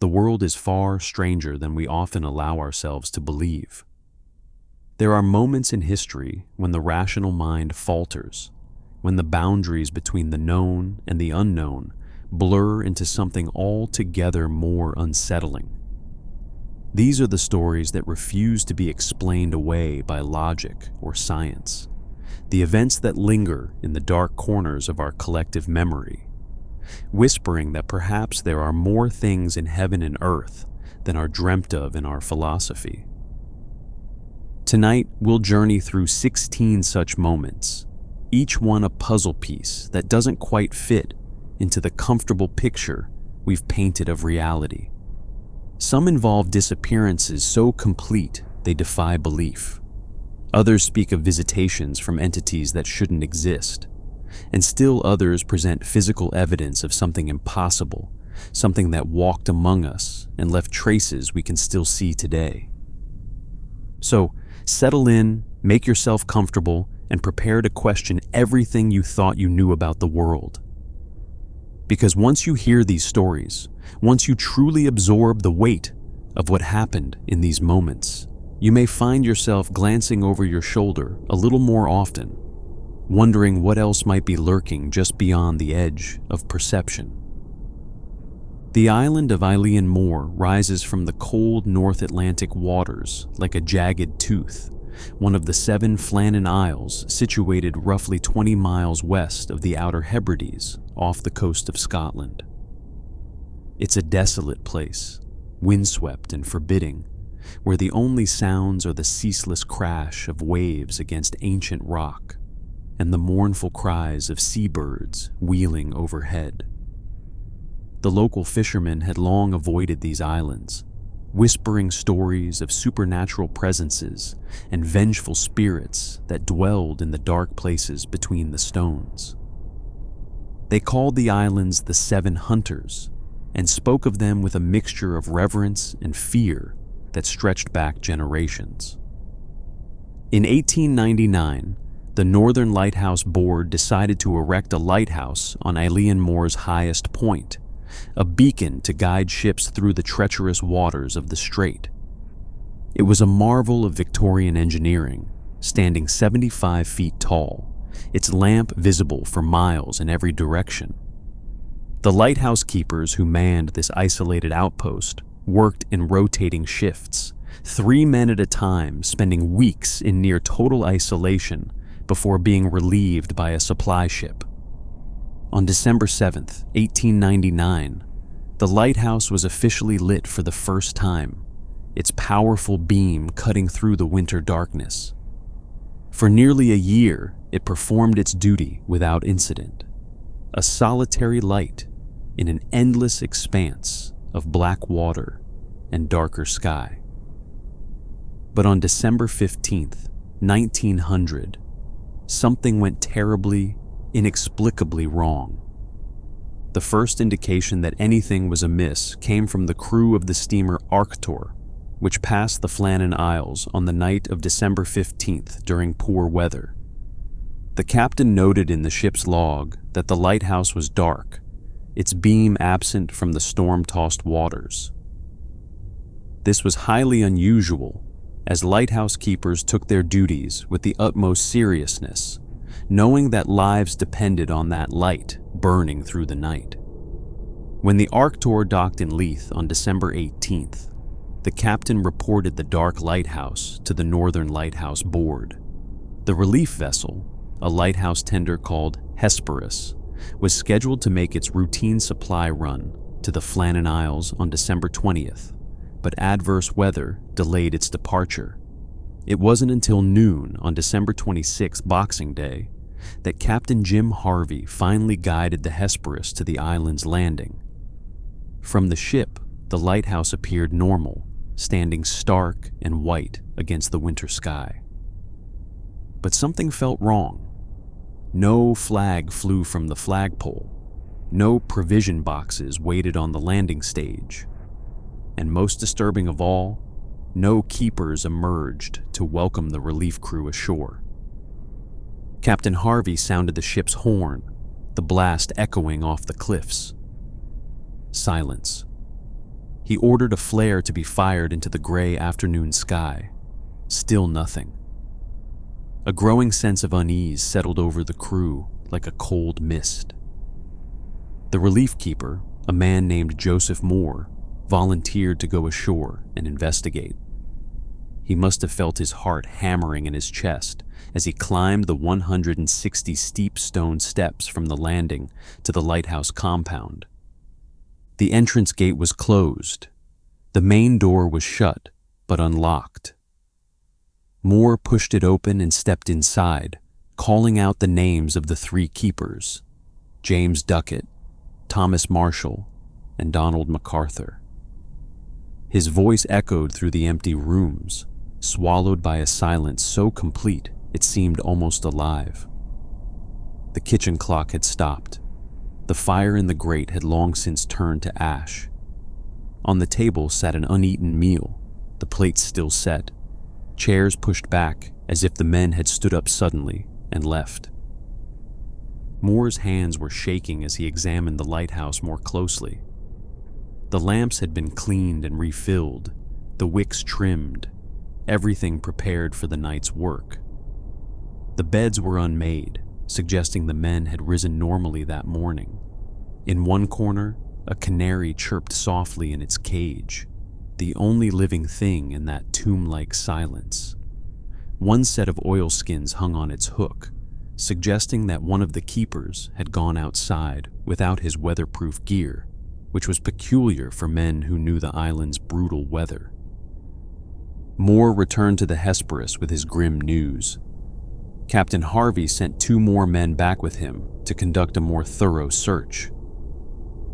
the world is far stranger than we often allow ourselves to believe. There are moments in history when the rational mind falters, when the boundaries between the known and the unknown blur into something altogether more unsettling. These are the stories that refuse to be explained away by logic or science, the events that linger in the dark corners of our collective memory, whispering that perhaps there are more things in heaven and earth than are dreamt of in our philosophy. Tonight, we'll journey through 16 such moments, each one a puzzle piece that doesn't quite fit into the comfortable picture we've painted of reality. Some involve disappearances so complete they defy belief. Others speak of visitations from entities that shouldn't exist. And still others present physical evidence of something impossible, something that walked among us and left traces we can still see today. So, settle in, make yourself comfortable, and prepare to question everything you thought you knew about the world. Because once you hear these stories, once you truly absorb the weight of what happened in these moments, you may find yourself glancing over your shoulder a little more often, wondering what else might be lurking just beyond the edge of perception. The island of Eilean Mor rises from the cold North Atlantic waters like a jagged tooth, one of the 7 Flannan Isles situated roughly 20 miles west of the Outer Hebrides off the coast of Scotland. It's a desolate place, windswept and forbidding, where the only sounds are the ceaseless crash of waves against ancient rock and the mournful cries of seabirds wheeling overhead. The local fishermen had long avoided these islands, whispering stories of supernatural presences and vengeful spirits that dwelled in the dark places between the stones. They called the islands the 7 Hunters and spoke of them with a mixture of reverence and fear that stretched back generations. In 1899, the Northern Lighthouse Board decided to erect a lighthouse on Eilean Mor's highest point, a beacon to guide ships through the treacherous waters of the strait. It was a marvel of Victorian engineering, standing 75 feet tall, its lamp visible for miles in every direction. The lighthouse keepers who manned this isolated outpost worked in rotating shifts, 3 men at a time, spending weeks in near total isolation before being relieved by a supply ship. On December 7th, 1899, the lighthouse was officially lit for the first time, its powerful beam cutting through the winter darkness. For nearly a year, it performed its duty without incident, a solitary light in an endless expanse of black water and darker sky. But on December 15th, 1900, something went terribly, inexplicably wrong. The first indication that anything was amiss came from the crew of the steamer Arctur, which passed the Flannan Isles on the night of December 15th during poor weather. The captain noted in the ship's log that the lighthouse was dark, its beam absent from the storm-tossed waters. This was highly unusual, as lighthouse keepers took their duties with the utmost seriousness, knowing that lives depended on that light burning through the night. When the Arctur docked in Leith on December 18th, the captain reported the dark lighthouse to the Northern Lighthouse Board. The relief vessel, a lighthouse tender called Hesperus, was scheduled to make its routine supply run to the Flannan Isles on December 20th, but adverse weather delayed its departure. It wasn't until noon on December 26, Boxing Day, that Captain Jim Harvey finally guided the Hesperus to the island's landing. From the ship, the lighthouse appeared normal, standing stark and white against the winter sky. But something felt wrong. No flag flew from the flagpole, no provision boxes waited on the landing stage, and most disturbing of all, no keepers emerged to welcome the relief crew ashore. Captain Harvey sounded the ship's horn, the blast echoing off the cliffs. Silence. He ordered a flare to be fired into the gray afternoon sky. Still nothing. A growing sense of unease settled over the crew like a cold mist. The relief keeper, a man named Joseph Moore, volunteered to go ashore and investigate. He must have felt his heart hammering in his chest as he climbed the 160 steep stone steps from the landing to the lighthouse compound. The entrance gate was closed. The main door was shut, but unlocked. Moore pushed it open and stepped inside, calling out the names of the three keepers: James Duckett, Thomas Marshall, and Donald MacArthur. His voice echoed through the empty rooms, swallowed by a silence so complete it seemed almost alive. The kitchen clock had stopped. The fire in the grate had long since turned to ash. On the table sat an uneaten meal, the plates still set, chairs pushed back as if the men had stood up suddenly and left. Moore's hands were shaking as he examined the lighthouse more closely. The lamps had been cleaned and refilled, the wicks trimmed, everything prepared for the night's work. The beds were unmade, suggesting the men had risen normally that morning. In one corner, a canary chirped softly in its cage, the only living thing in that tomb-like silence. One set of oilskins hung on its hook, suggesting that one of the keepers had gone outside without his weatherproof gear, which was peculiar for men who knew the island's brutal weather. Moore returned to the Hesperus with his grim news. Captain Harvey sent 2 more men back with him to conduct a more thorough search.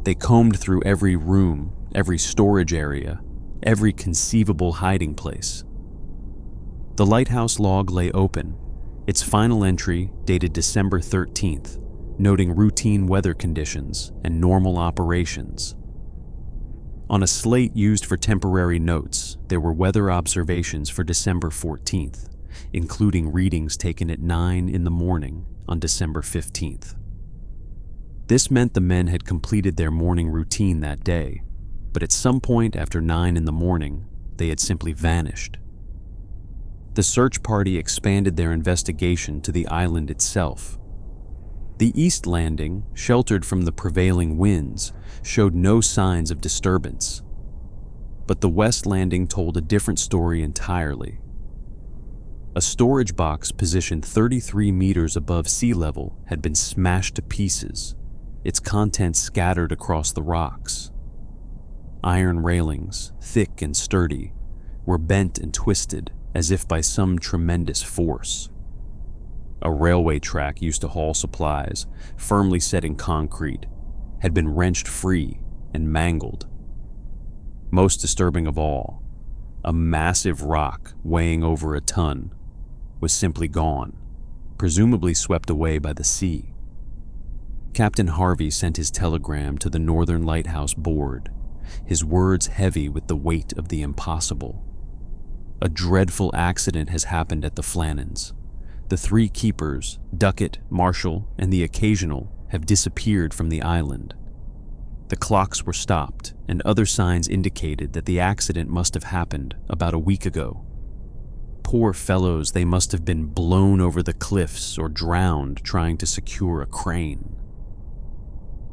They combed through every room, every storage area, every conceivable hiding place. The lighthouse log lay open, its final entry dated December 13th, noting routine weather conditions and normal operations. On a slate used for temporary notes, there were weather observations for December 14th, including readings taken at 9 in the morning on December 15th. This meant the men had completed their morning routine that day, but at some point after 9 in the morning, they had simply vanished. The search party expanded their investigation to the island itself. The east landing, sheltered from the prevailing winds, showed no signs of disturbance. But the west landing told a different story entirely. A storage box positioned 33 meters above sea level had been smashed to pieces, its contents scattered across the rocks. Iron railings, thick and sturdy, were bent and twisted as if by some tremendous force. A railway track used to haul supplies, firmly set in concrete, had been wrenched free and mangled. Most disturbing of all, a massive rock weighing over a ton was simply gone, presumably swept away by the sea. Captain Harvey sent his telegram to the Northern Lighthouse Board, his words heavy with the weight of the impossible. A dreadful accident has happened at the Flannans. The 3 keepers, Duckett, Marshall, and the Occasional, have disappeared from the island. The clocks were stopped, and other signs indicated that the accident must have happened about a week ago. Poor fellows, they must have been blown over the cliffs or drowned trying to secure a crane.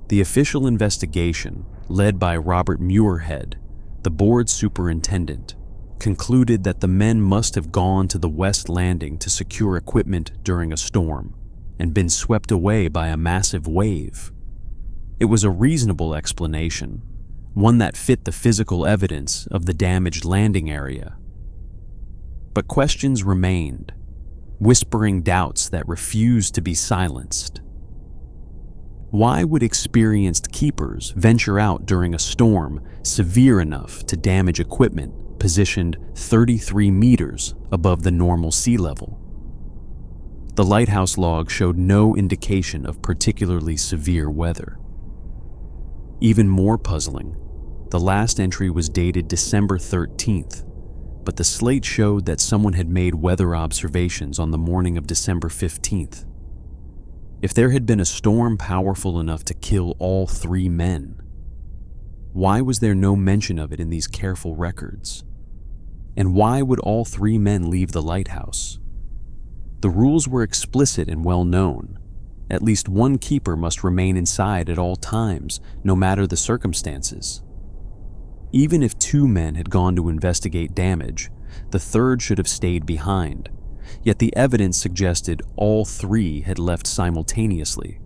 The official investigation, led by Robert Muirhead, the board superintendent, concluded that the men must have gone to the west landing to secure equipment during a storm and been swept away by a massive wave. It was a reasonable explanation, one that fit the physical evidence of the damaged landing area. But questions remained, whispering doubts that refused to be silenced. Why would experienced keepers venture out during a storm severe enough to damage equipment positioned 33 meters above the normal sea level? The lighthouse log showed no indication of particularly severe weather. Even more puzzling, the last entry was dated December 13th, but the slate showed that someone had made weather observations on the morning of December 15th. If there had been a storm powerful enough to kill all 3 men, Why was there no mention of it in these careful records? And why would all three men leave the lighthouse? The rules were explicit and well known. At least one keeper must remain inside at all times, no matter the circumstances. Even if two men had gone to investigate damage, the third should have stayed behind. Yet the evidence suggested all three had left simultaneously,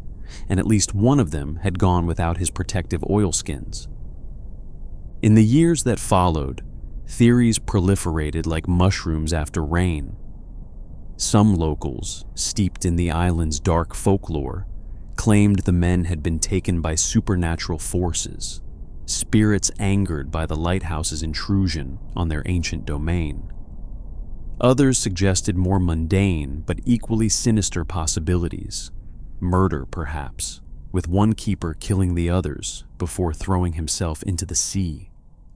and at least one of them had gone without his protective oilskins. In the years that followed, theories proliferated like mushrooms after rain. Some locals, steeped in the island's dark folklore, claimed the men had been taken by supernatural forces, spirits angered by the lighthouse's intrusion on their ancient domain. Others suggested more mundane but equally sinister possibilities. Murder, perhaps, with one keeper killing the others before throwing himself into the sea,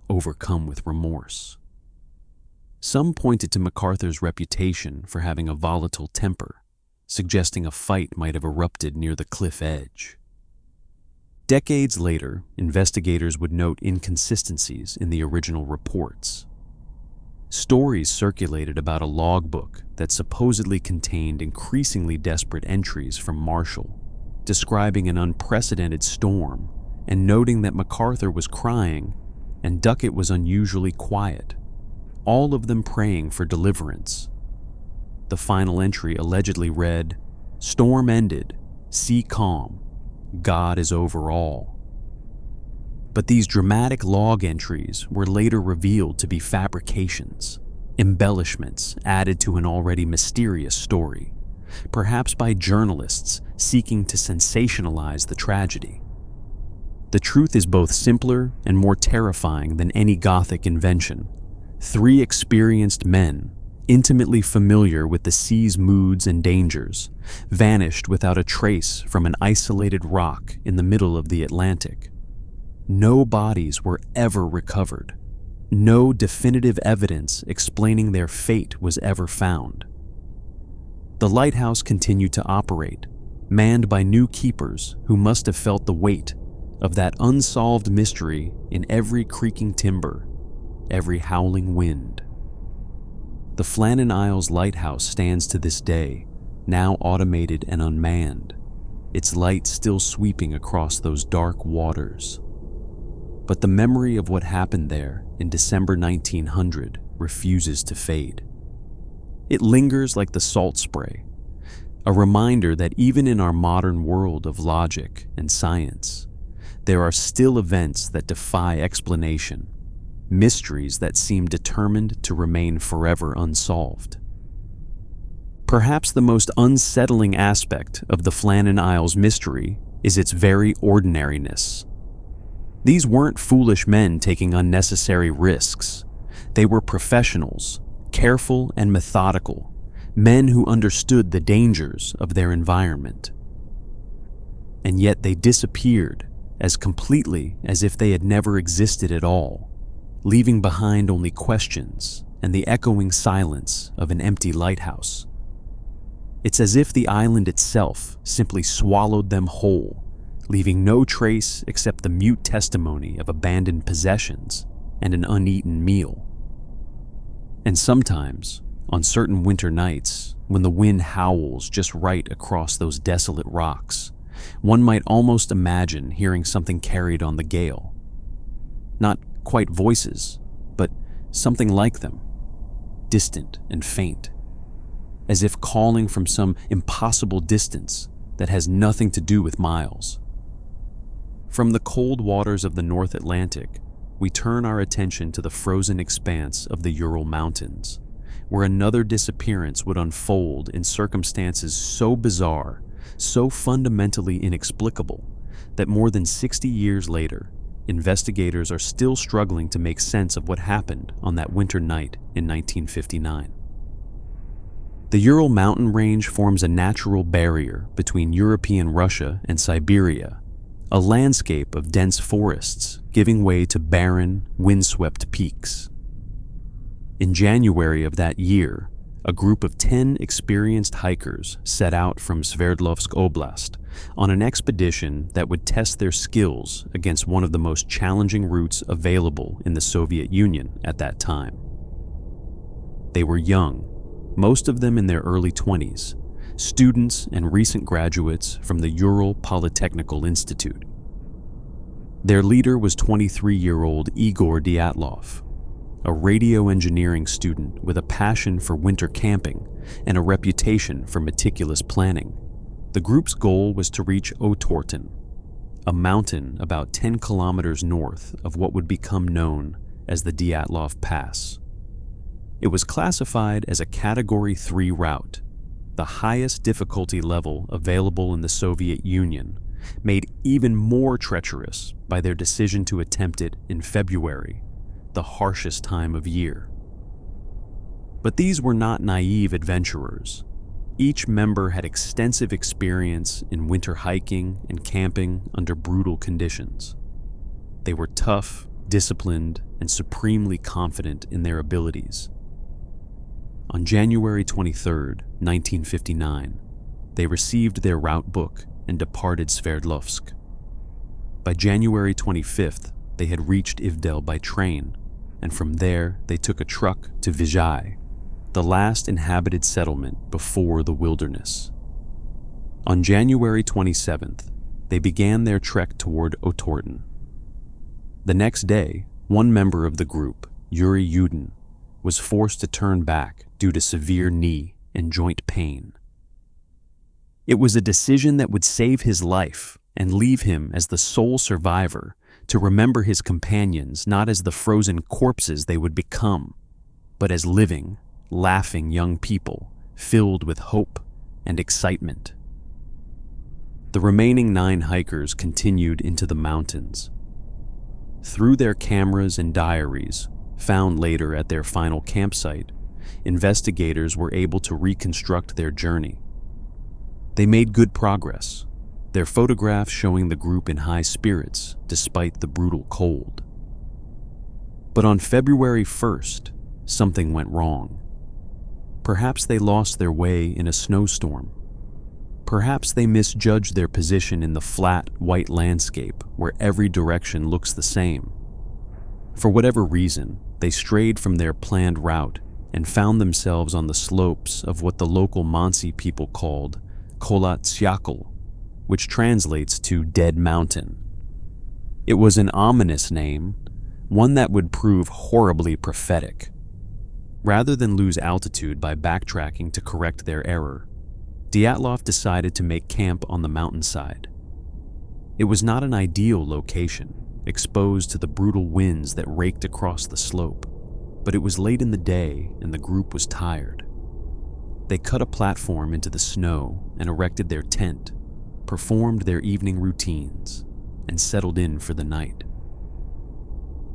overcome with remorse. Some pointed to MacArthur's reputation for having a volatile temper, suggesting a fight might have erupted near the cliff edge. Decades later, investigators would note inconsistencies in the original reports. Stories circulated about a logbook that supposedly contained increasingly desperate entries from Marshall, describing an unprecedented storm and noting that MacArthur was crying and Duckett was unusually quiet, all of them praying for deliverance. The final entry allegedly read, "Storm ended, sea calm, God is over all." But these dramatic log entries were later revealed to be fabrications, embellishments added to an already mysterious story, perhaps by journalists seeking to sensationalize the tragedy. The truth is both simpler and more terrifying than any Gothic invention. Three experienced men, intimately familiar with the sea's moods and dangers, vanished without a trace from an isolated rock in the middle of the Atlantic. No bodies were ever recovered. No definitive evidence explaining their fate was ever found. The lighthouse continued to operate, manned by new keepers who must have felt the weight of that unsolved mystery in every creaking timber, every howling wind. The Flannan Isles lighthouse stands to this day, now automated and unmanned, its light still sweeping across those dark waters. But the memory of what happened there in December 1900 refuses to fade. It lingers like the salt spray, a reminder that even in our modern world of logic and science, there are still events that defy explanation, mysteries that seem determined to remain forever unsolved. Perhaps the most unsettling aspect of the Flannan Isles mystery is its very ordinariness. These weren't foolish men taking unnecessary risks. They were professionals, careful and methodical, men who understood the dangers of their environment. And yet they disappeared as completely as if they had never existed at all, leaving behind only questions and the echoing silence of an empty lighthouse. It's as if the island itself simply swallowed them whole, leaving no trace except the mute testimony of abandoned possessions and an uneaten meal. And sometimes, on certain winter nights, when the wind howls just right across those desolate rocks, one might almost imagine hearing something carried on the gale. Not quite voices, but something like them, distant and faint, as if calling from some impossible distance that has nothing to do with miles. From the cold waters of the North Atlantic, we turn our attention to the frozen expanse of the Ural Mountains, where another disappearance would unfold in circumstances so bizarre, so fundamentally inexplicable, that more than 60 years later, investigators are still struggling to make sense of what happened on that winter night in 1959. The Ural mountain range forms a natural barrier between European Russia and Siberia, a landscape of dense forests giving way to barren, windswept peaks. In January of that year, a group of 10 experienced hikers set out from Sverdlovsk Oblast on an expedition that would test their skills against one of the most challenging routes available in the Soviet Union at that time. They were young, most of them in their early 20s, students and recent graduates from the Ural Polytechnical Institute. Their leader was 23-year-old Igor Dyatlov, a radio engineering student with a passion for winter camping and a reputation for meticulous planning. The group's goal was to reach Overtoun, a mountain about 10 kilometers north of what would become known as the Dyatlov Pass. It was classified as a Category 3 route, the highest difficulty level available in the Soviet Union, made even more treacherous by their decision to attempt it in February, the harshest time of year. But these were not naive adventurers. Each member had extensive experience in winter hiking and camping under brutal conditions. They were tough, disciplined, and supremely confident in their abilities. On January 23, 1959, they received their route book and departed Sverdlovsk. By January 25th, they had reached Ivdel by train, and from there they took a truck to Vizhai, the last inhabited settlement before the wilderness. On January 27th, they began their trek toward Overtoun. The next day, one member of the group, Yuri Yudin, was forced to turn back due to severe knee and joint pain. It was a decision that would save his life and leave him as the sole survivor to remember his companions not as the frozen corpses they would become, but as living, laughing young people filled with hope and excitement. The remaining 9 hikers continued into the mountains. Through their cameras and diaries, found later at their final campsite, investigators were able to reconstruct their journey. They made good progress, their photographs showing the group in high spirits despite the brutal cold. But on February 1st, something went wrong. Perhaps they lost their way in a snowstorm. Perhaps they misjudged their position in the flat, white landscape where every direction looks the same. For whatever reason, they strayed from their planned route and found themselves on the slopes of what the local Mansi people called Kolatsiakl, which translates to Dead Mountain. It was an ominous name, one that would prove horribly prophetic. Rather than lose altitude by backtracking to correct their error, Dyatlov decided to make camp on the mountainside. It was not an ideal location, exposed to the brutal winds that raked across the slope, but it was late in the day and the group was tired. They cut a platform into the snow and erected their tent, performed their evening routines, and settled in for the night.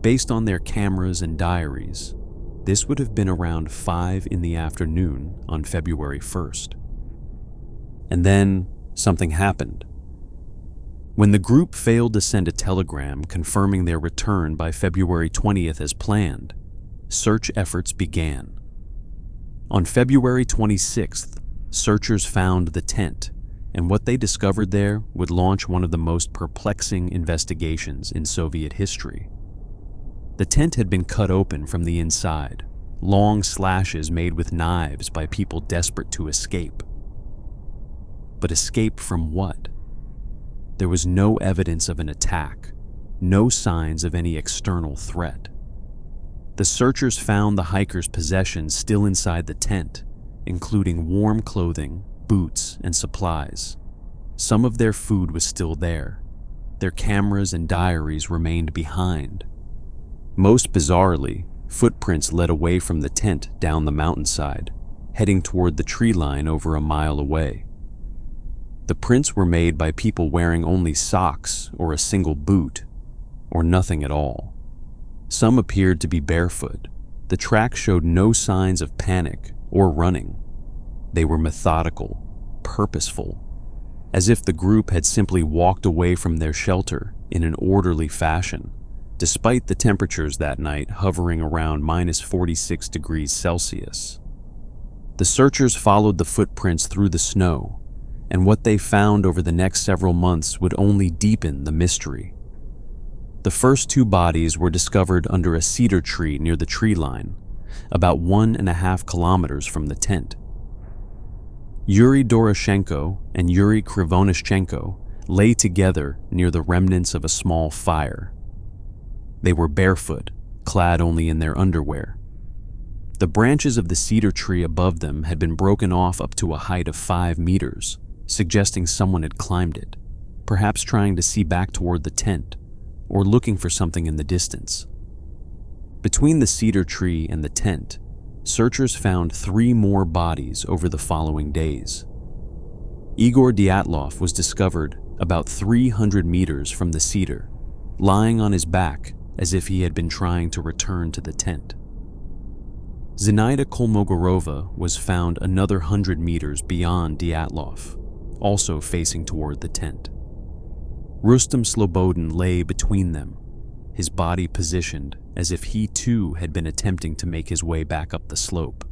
Based on their cameras and diaries, this would have been around 5 in the afternoon on February 1st. And then something happened. When the group failed to send a telegram confirming their return by February 20th as planned, search efforts began. On February 26th, searchers found the tent, and what they discovered there would launch one of the most perplexing investigations in Soviet history. The tent had been cut open from the inside, long slashes made with knives by people desperate to escape. But escape from what? There was no evidence of an attack, no signs of any external threat. The searchers found the hikers' possessions still inside the tent, including warm clothing, boots, and supplies. Some of their food was still there. Their cameras and diaries remained behind. Most bizarrely, footprints led away from the tent down the mountainside, heading toward the tree line over a mile away. The prints were made by people wearing only socks or a single boot, or nothing at all. Some appeared to be barefoot. The tracks showed no signs of panic or running. They were methodical, purposeful, as if the group had simply walked away from their shelter in an orderly fashion, despite the temperatures that night hovering around -46 degrees Celsius. The searchers followed the footprints through the snow, and what they found over the next several months would only deepen the mystery. The first 2 bodies were discovered under a cedar tree near the tree line, about 1.5 kilometers from the tent. Yuri Doroshenko and Yuri Krivonishchenko lay together near the remnants of a small fire. They were barefoot, clad only in their underwear. The branches of the cedar tree above them had been broken off up to a height of 5 meters, suggesting someone had climbed it, perhaps trying to see back toward the tent or looking for something in the distance. Between the cedar tree and the tent, searchers found 3 more bodies over the following days. Igor Dyatlov was discovered about 300 meters from the cedar, lying on his back as if he had been trying to return to the tent. Zinaida Kolmogorova was found another 100 meters beyond Dyatlov, also facing toward the tent. Rustem Slobodin lay between them, his body positioned as if he too had been attempting to make his way back up the slope.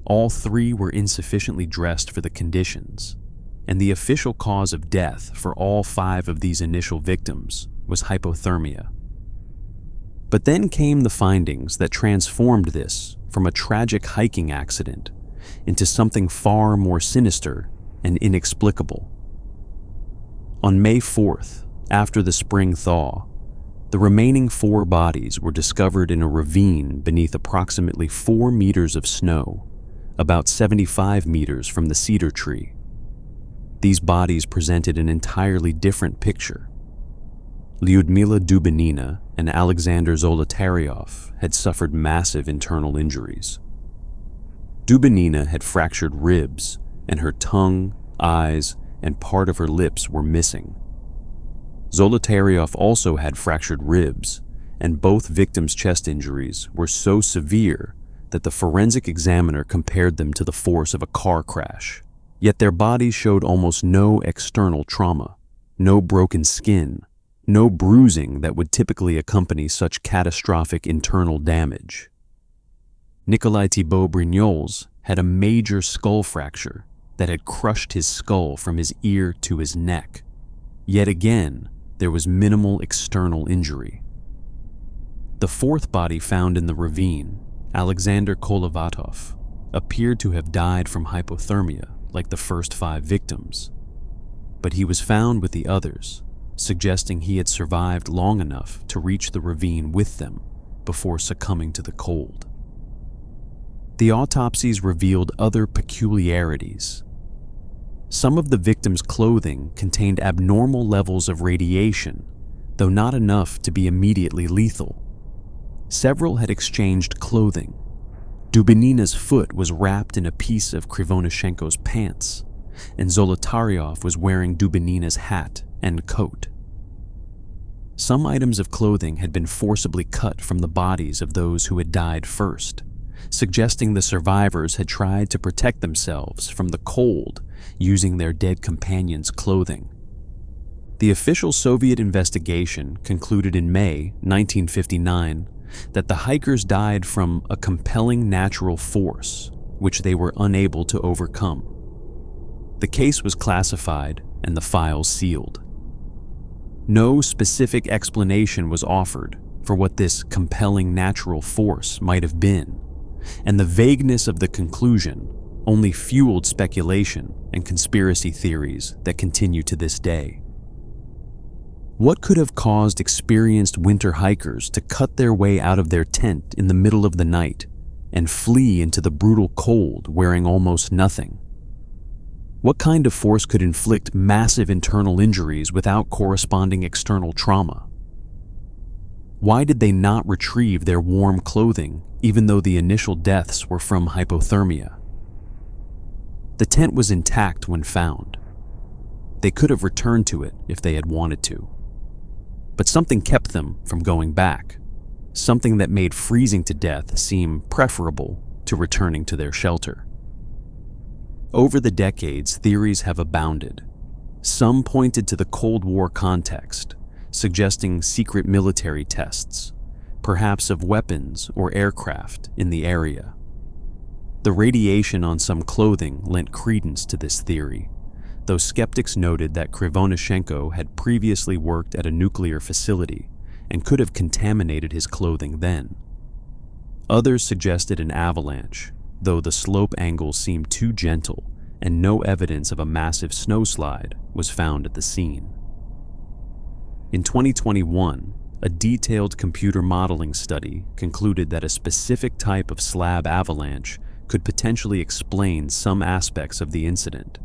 All 3 were insufficiently dressed for the conditions, and the official cause of death for all 5 of these initial victims was hypothermia. But then came the findings that transformed this from a tragic hiking accident into something far more sinister and inexplicable. On May 4th, after the spring thaw, the remaining 4 bodies were discovered in a ravine beneath approximately 4 meters of snow, about 75 meters from the cedar tree. These bodies presented an entirely different picture. Lyudmila Dubinina and Alexander Zolotaryov had suffered massive internal injuries. Dubinina had fractured ribs, and her tongue, eyes, and part of her lips were missing. Zolotaryov also had fractured ribs, and both victims' chest injuries were so severe that the forensic examiner compared them to the force of a car crash. Yet their bodies showed almost no external trauma, no broken skin, no bruising that would typically accompany such catastrophic internal damage. Nikolai Thibault Brignoles had a major skull fracture that had crushed his skull from his ear to his neck. Yet again, there was minimal external injury. The 4th body found in the ravine, Alexander Kolovatov, appeared to have died from hypothermia like the first 5 victims, but he was found with the others, suggesting he had survived long enough to reach the ravine with them before succumbing to the cold. The autopsies revealed other peculiarities. Some of the victims' clothing contained abnormal levels of radiation, though not enough to be immediately lethal. Several had exchanged clothing. Dubinina's foot was wrapped in a piece of Krivonishenko's pants, and Zolotaryov was wearing Dubinina's hat and coat. Some items of clothing had been forcibly cut from the bodies of those who had died first, suggesting the survivors had tried to protect themselves from the cold using their dead companions' clothing. The official Soviet investigation concluded in May 1959 that the hikers died from a compelling natural force which they were unable to overcome. The case was classified and the files sealed. No specific explanation was offered for what this compelling natural force might have been, and the vagueness of the conclusion only fueled speculation and conspiracy theories that continue to this day. What could have caused experienced winter hikers to cut their way out of their tent in the middle of the night and flee into the brutal cold wearing almost nothing? What kind of force could inflict massive internal injuries without corresponding external trauma? Why did they not retrieve their warm clothing even though the initial deaths were from hypothermia? The tent was intact when found. They could have returned to it if they had wanted to. But something kept them from going back, something that made freezing to death seem preferable to returning to their shelter. Over the decades, theories have abounded. Some pointed to the Cold War context, suggesting secret military tests, perhaps of weapons or aircraft in the area. The radiation on some clothing lent credence to this theory, though skeptics noted that Krivonischenko had previously worked at a nuclear facility and could have contaminated his clothing then. Others suggested an avalanche, though the slope angle seemed too gentle and no evidence of a massive snowslide was found at the scene. In 2021, a detailed computer modeling study concluded that a specific type of slab avalanche could potentially explain some aspects of the incident,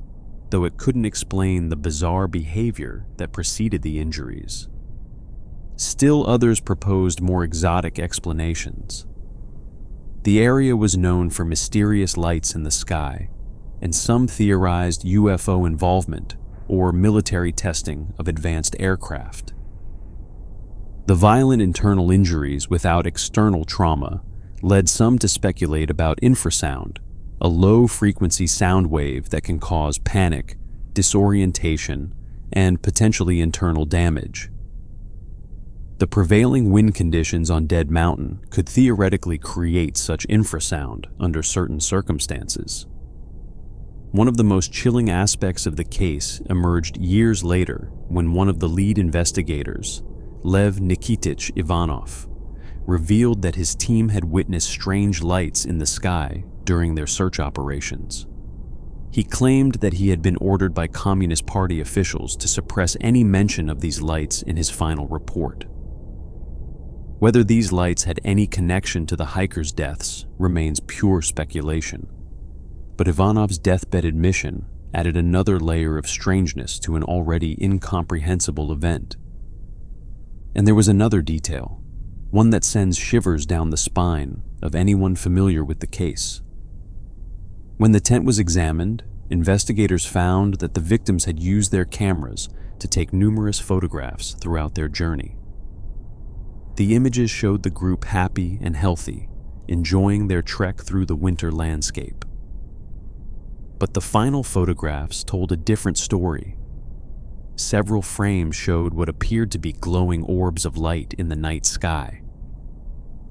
though it couldn't explain the bizarre behavior that preceded the injuries. Still others proposed more exotic explanations. The area was known for mysterious lights in the sky, and some theorized UFO involvement or military testing of advanced aircraft. The violent internal injuries without external trauma led some to speculate about infrasound, a low-frequency sound wave that can cause panic, disorientation, and potentially internal damage. The prevailing wind conditions on Dead Mountain could theoretically create such infrasound under certain circumstances. One of the most chilling aspects of the case emerged years later when one of the lead investigators, Lev Nikitich Ivanov, revealed that his team had witnessed strange lights in the sky during their search operations. He claimed that he had been ordered by Communist Party officials to suppress any mention of these lights in his final report. Whether these lights had any connection to the hikers' deaths remains pure speculation, but Ivanov's deathbed admission added another layer of strangeness to an already incomprehensible event. And there was another detail, one that sends shivers down the spine of anyone familiar with the case. When the tent was examined, investigators found that the victims had used their cameras to take numerous photographs throughout their journey. The images showed the group happy and healthy, enjoying their trek through the winter landscape. But the final photographs told a different story. Several frames showed what appeared to be glowing orbs of light in the night sky.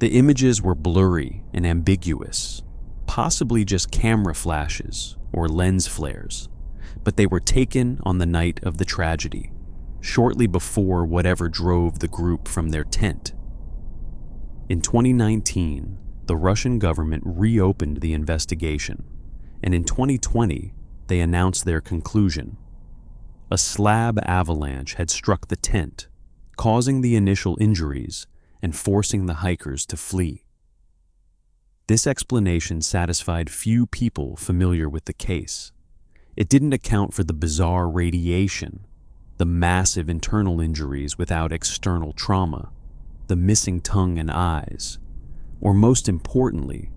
The images were blurry and ambiguous, possibly just camera flashes or lens flares, but they were taken on the night of the tragedy, shortly before whatever drove the group from their tent. In 2019, the Russian government reopened the investigation, and in 2020, they announced their conclusion. A slab avalanche had struck the tent, causing the initial injuries and forcing the hikers to flee. This explanation satisfied few people familiar with the case. It didn't account for the bizarre radiation, the massive internal injuries without external trauma, the missing tongue and eyes, or most importantly,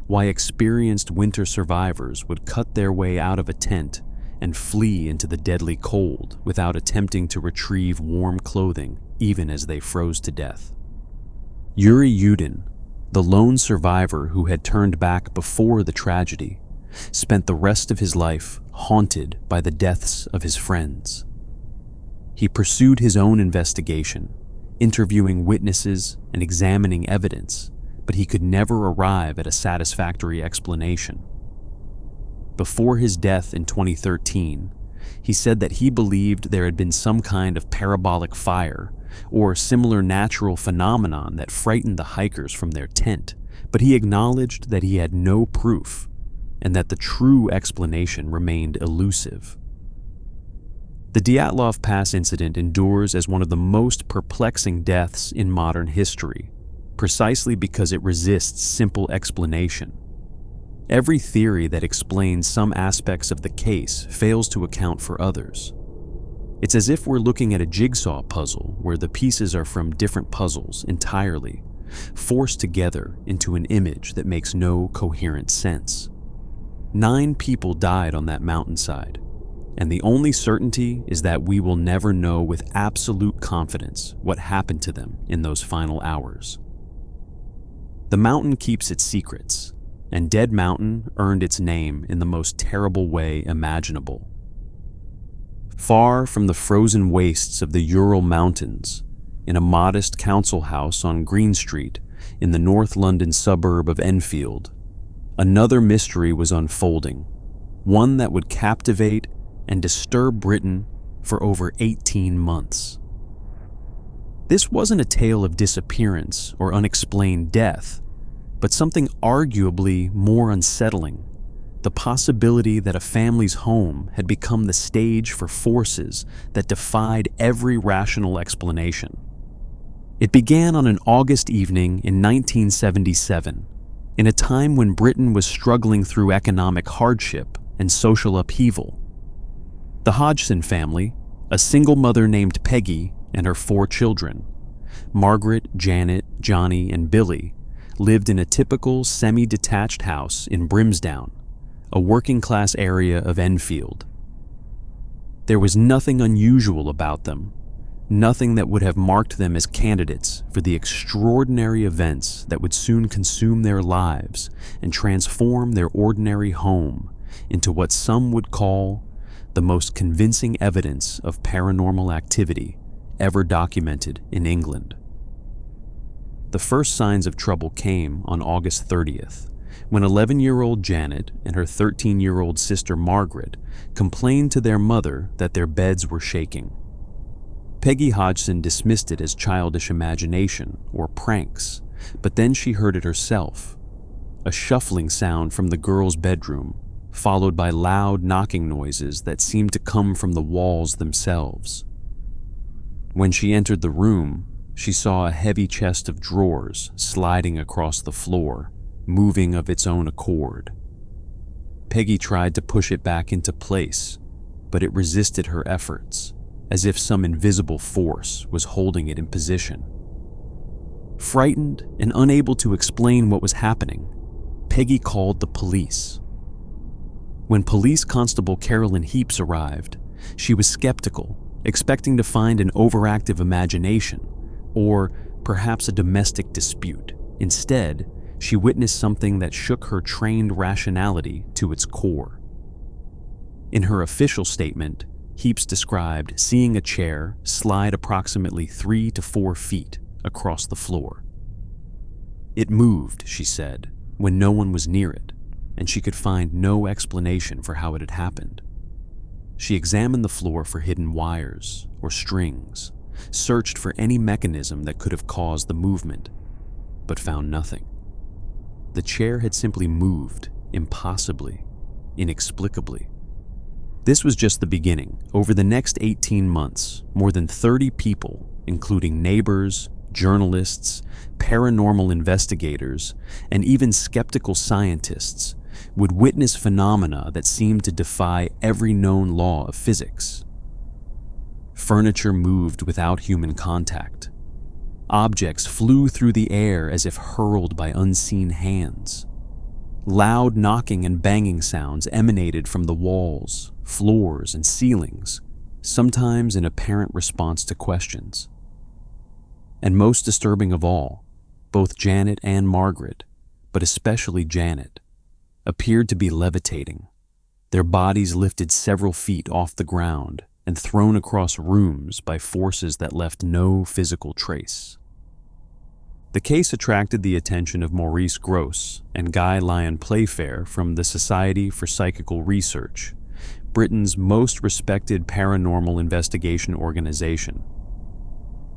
why experienced winter survivors would cut their way out of a tent and flee into the deadly cold without attempting to retrieve warm clothing even as they froze to death. Yuri Yudin, the lone survivor who had turned back before the tragedy, spent the rest of his life haunted by the deaths of his friends. He pursued his own investigation, interviewing witnesses and examining evidence, but he could never arrive at a satisfactory explanation. Before his death in 2013, he said that he believed there had been some kind of parabolic fire or similar natural phenomenon that frightened the hikers from their tent, but he acknowledged that he had no proof and that the true explanation remained elusive. The Dyatlov Pass incident endures as one of the most perplexing deaths in modern history, precisely because it resists simple explanation. Every theory that explains some aspects of the case fails to account for others. It's as if we're looking at a jigsaw puzzle where the pieces are from different puzzles entirely, forced together into an image that makes no coherent sense. 9 people died on that mountainside, and the only certainty is that we will never know with absolute confidence what happened to them in those final hours. The mountain keeps its secrets, and Dead Mountain earned its name in the most terrible way imaginable. Far from the frozen wastes of the Ural Mountains, in a modest council house on Green Street in the North London suburb of Enfield, another mystery was unfolding, one that would captivate and disturb Britain for over 18 months. This wasn't a tale of disappearance or unexplained death, but something arguably more unsettling: the possibility that a family's home had become the stage for forces that defied every rational explanation. It began on an August evening in 1977, in a time when Britain was struggling through economic hardship and social upheaval. The Hodgson family, a single mother named Peggy, and her 4 children, Margaret, Janet, Johnny, and Billy, lived in a typical semi-detached house in Brimsdown, a working-class area of Enfield. There was nothing unusual about them, nothing that would have marked them as candidates for the extraordinary events that would soon consume their lives and transform their ordinary home into what some would call the most convincing evidence of paranormal activity ever documented in England. The first signs of trouble came on August 30th, when 11-year-old Janet and her 13-year-old sister Margaret complained to their mother that their beds were shaking. Peggy Hodgson dismissed it as childish imagination or pranks, but then she heard it herself: a shuffling sound from the girls' bedroom, followed by loud knocking noises that seemed to come from the walls themselves. When she entered the room, she saw a heavy chest of drawers sliding across the floor, moving of its own accord. Peggy tried to push it back into place, but it resisted her efforts, as if some invisible force was holding it in position. Frightened and unable to explain what was happening, Peggy called the police. When Police Constable Carolyn Heaps arrived, she was skeptical, expecting to find an overactive imagination, or perhaps a domestic dispute. Instead, she witnessed something that shook her trained rationality to its core. In her official statement, Heaps described seeing a chair slide approximately 3 to 4 feet across the floor. It moved, she said, when no one was near it, and she could find no explanation for how it had happened. She examined the floor for hidden wires or strings, searched for any mechanism that could have caused the movement, but found nothing. The chair had simply moved, impossibly, inexplicably. This was just the beginning. Over the next 18 months, more than 30 people, including neighbors, journalists, paranormal investigators, and even skeptical scientists, would witness phenomena that seemed to defy every known law of physics. Furniture moved without human contact. Objects flew through the air as if hurled by unseen hands. Loud knocking and banging sounds emanated from the walls, floors, and ceilings, sometimes in apparent response to questions. And most disturbing of all, both Janet and Margaret, but especially Janet, appeared to be levitating, their bodies lifted several feet off the ground and thrown across rooms by forces that left no physical trace. The case attracted the attention of Maurice Grosse and Guy Lyon Playfair from the Society for Psychical Research, Britain's most respected paranormal investigation organization.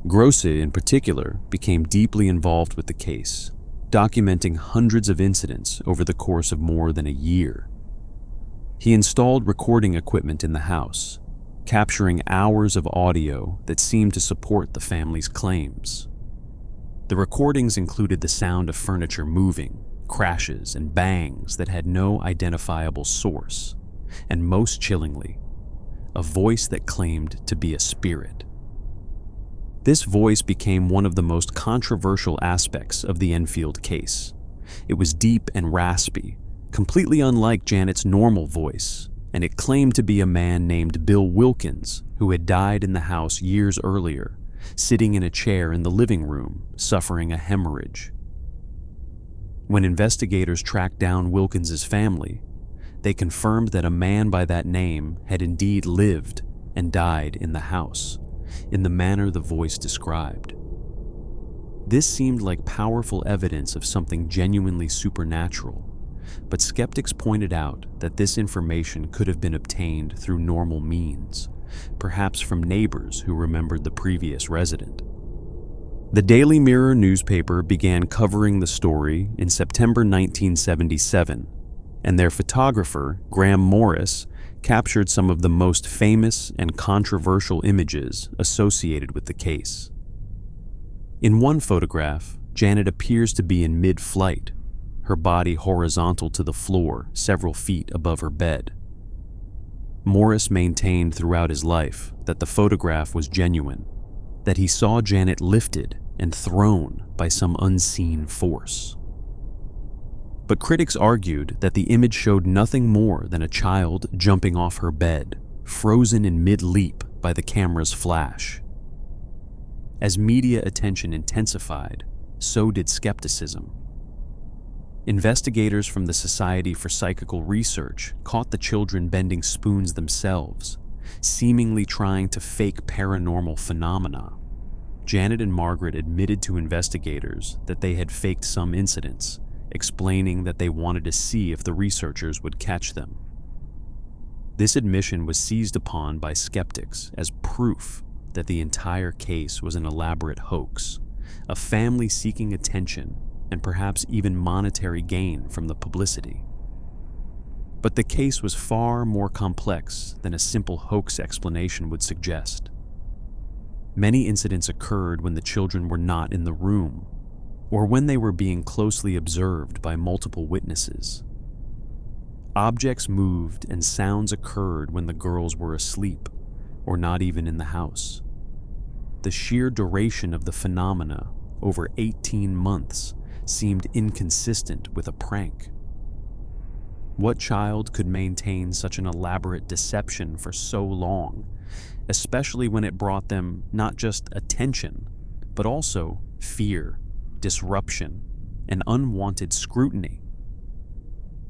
Grosse, in particular, became deeply involved with the case, documenting hundreds of incidents over the course of more than a year. He installed recording equipment in the house, capturing hours of audio that seemed to support the family's claims. The recordings included the sound of furniture moving, crashes, and bangs that had no identifiable source, and most chillingly, a voice that claimed to be a spirit. This voice became one of the most controversial aspects of the Enfield case. It was deep and raspy, completely unlike Janet's normal voice, and it claimed to be a man named Bill Wilkins, who had died in the house years earlier, sitting in a chair in the living room, suffering a hemorrhage. When investigators tracked down Wilkins's family, they confirmed that a man by that name had indeed lived and died in the house, in the manner the voice described. This seemed like powerful evidence of something genuinely supernatural, but skeptics pointed out that this information could have been obtained through normal means, perhaps from neighbors who remembered the previous resident. The Daily Mirror newspaper began covering the story in September 1977, and their photographer, Graham Morris, captured some of the most famous and controversial images associated with the case. In one photograph, Janet appears to be in mid-flight, her body horizontal to the floor several feet above her bed. Morris maintained throughout his life that the photograph was genuine, that he saw Janet lifted and thrown by some unseen force. But critics argued that the image showed nothing more than a child jumping off her bed, frozen in mid-leap by the camera's flash. As media attention intensified, so did skepticism. Investigators from the Society for Psychical Research caught the children bending spoons themselves, seemingly trying to fake paranormal phenomena. Janet and Margaret admitted to investigators that they had faked some incidents, explaining that they wanted to see if the researchers would catch them. This admission was seized upon by skeptics as proof that the entire case was an elaborate hoax, a family seeking attention and perhaps even monetary gain from the publicity. But the case was far more complex than a simple hoax explanation would suggest. Many incidents occurred when the children were not in the room, or when they were being closely observed by multiple witnesses. Objects moved and sounds occurred when the girls were asleep, or not even in the house. The sheer duration of the phenomena, over 18 months, seemed inconsistent with a prank. What child could maintain such an elaborate deception for so long, especially when it brought them not just attention, but also fear, disruption, and unwanted scrutiny?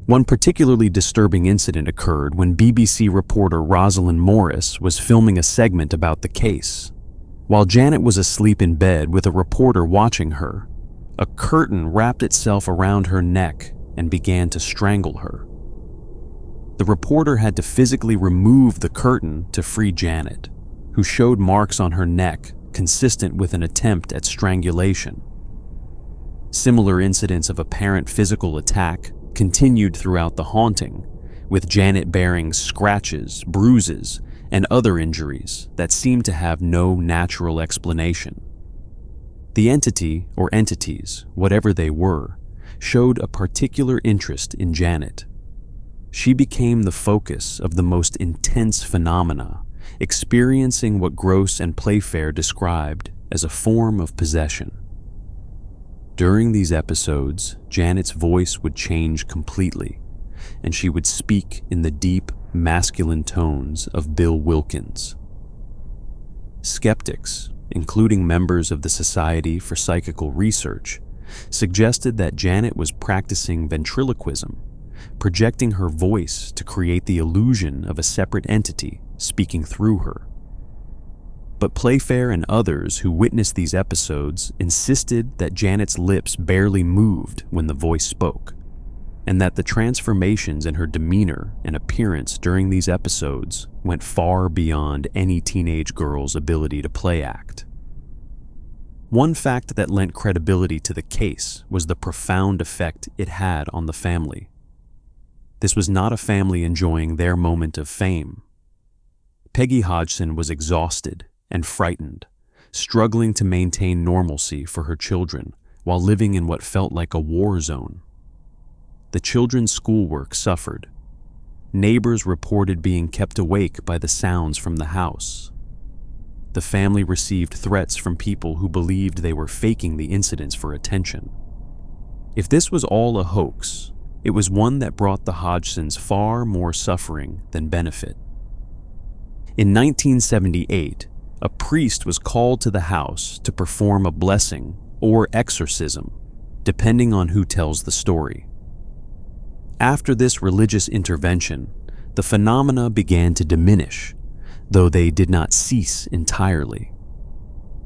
One particularly disturbing incident occurred when BBC reporter Rosalind Morris was filming a segment about the case. While Janet was asleep in bed with a reporter watching her, a curtain wrapped itself around her neck and began to strangle her. The reporter had to physically remove the curtain to free Janet, who showed marks on her neck consistent with an attempt at strangulation. Similar incidents of apparent physical attack continued throughout the haunting, with Janet bearing scratches, bruises, and other injuries that seemed to have no natural explanation. The entity or entities, whatever they were, showed a particular interest in Janet. She became the focus of the most intense phenomena, experiencing what Gross and Playfair described as a form of possession. During these episodes, Janet's voice would change completely, and she would speak in the deep, masculine tones of Bill Wilkins. Skeptics, including members of the Society for Psychical Research, suggested that Janet was practicing ventriloquism, projecting her voice to create the illusion of a separate entity speaking through her. But Playfair and others who witnessed these episodes insisted that Janet's lips barely moved when the voice spoke, and that the transformations in her demeanor and appearance during these episodes went far beyond any teenage girl's ability to play act. One fact that lent credibility to the case was the profound effect it had on the family. This was not a family enjoying their moment of fame. Peggy Hodgson was exhausted and frightened, struggling to maintain normalcy for her children while living in what felt like a war zone. The children's schoolwork suffered. Neighbors reported being kept awake by the sounds from the house. The family received threats from people who believed they were faking the incidents for attention. If this was all a hoax, it was one that brought the Hodgsons far more suffering than benefit. In 1978, a priest was called to the house to perform a blessing or exorcism, depending on who tells the story. After this religious intervention, the phenomena began to diminish, though they did not cease entirely.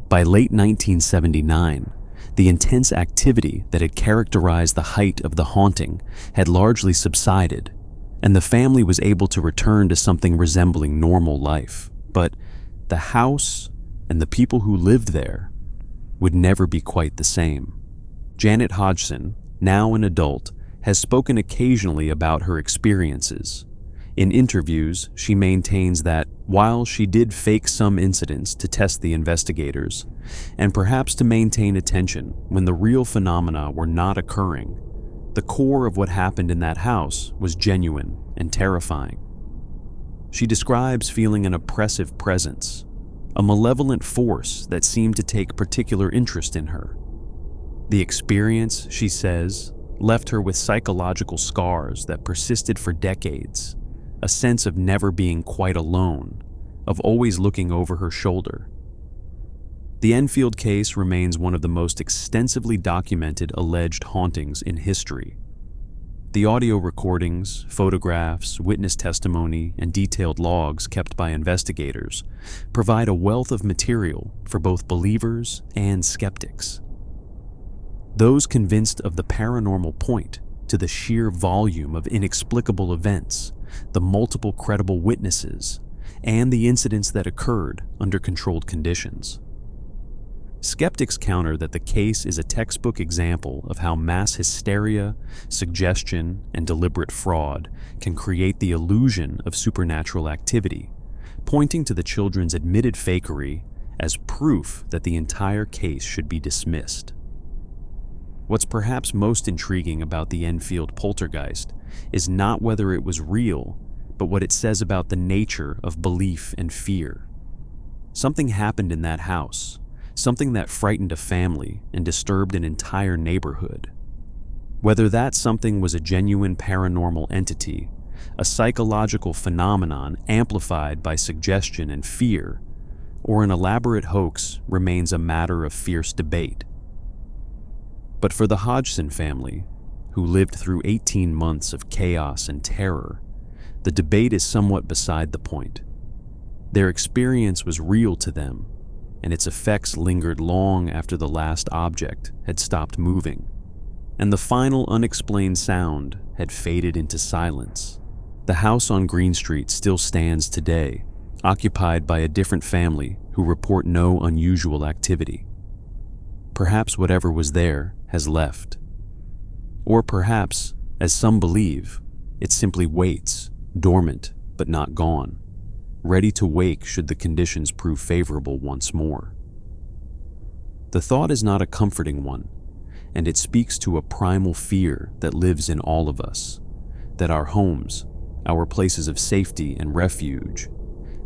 By late 1979, The intense activity that had characterized the height of the haunting had largely subsided, and the family was able to return to something resembling normal life. But the house and the people who lived there would never be quite the same. Janet Hodgson, now an adult, has spoken occasionally about her experiences. In interviews, she maintains that while she did fake some incidents to test the investigators, and perhaps to maintain attention when the real phenomena were not occurring, the core of what happened in that house was genuine and terrifying. She describes feeling an oppressive presence, a malevolent force that seemed to take particular interest in her. The experience, she says, left her with psychological scars that persisted for decades, a sense of never being quite alone, of always looking over her shoulder. The Enfield case remains one of the most extensively documented alleged hauntings in history. The audio recordings, photographs, witness testimony, and detailed logs kept by investigators provide a wealth of material for both believers and skeptics. Those convinced of the paranormal point to the sheer volume of inexplicable events, the multiple credible witnesses, and the incidents that occurred under controlled conditions. Skeptics counter that the case is a textbook example of how mass hysteria, suggestion, and deliberate fraud can create the illusion of supernatural activity, pointing to the children's admitted fakery as proof that the entire case should be dismissed. What's perhaps most intriguing about the Enfield Poltergeist is not whether it was real, but what it says about the nature of belief and fear. Something happened in that house, something that frightened a family and disturbed an entire neighborhood. Whether that something was a genuine paranormal entity, a psychological phenomenon amplified by suggestion and fear, or an elaborate hoax remains a matter of fierce debate. But for the Hodgson family, who lived through 18 months of chaos and terror, the debate is somewhat beside the point. Their experience was real to them, and its effects lingered long after the last object had stopped moving, and the final unexplained sound had faded into silence. The house on Green Street still stands today, occupied by a different family who report no unusual activity. Perhaps whatever was there has left. Or perhaps, as some believe, it simply waits, dormant but not gone, ready to wake should the conditions prove favorable once more. The thought is not a comforting one, and it speaks to a primal fear that lives in all of us, that our homes, our places of safety and refuge,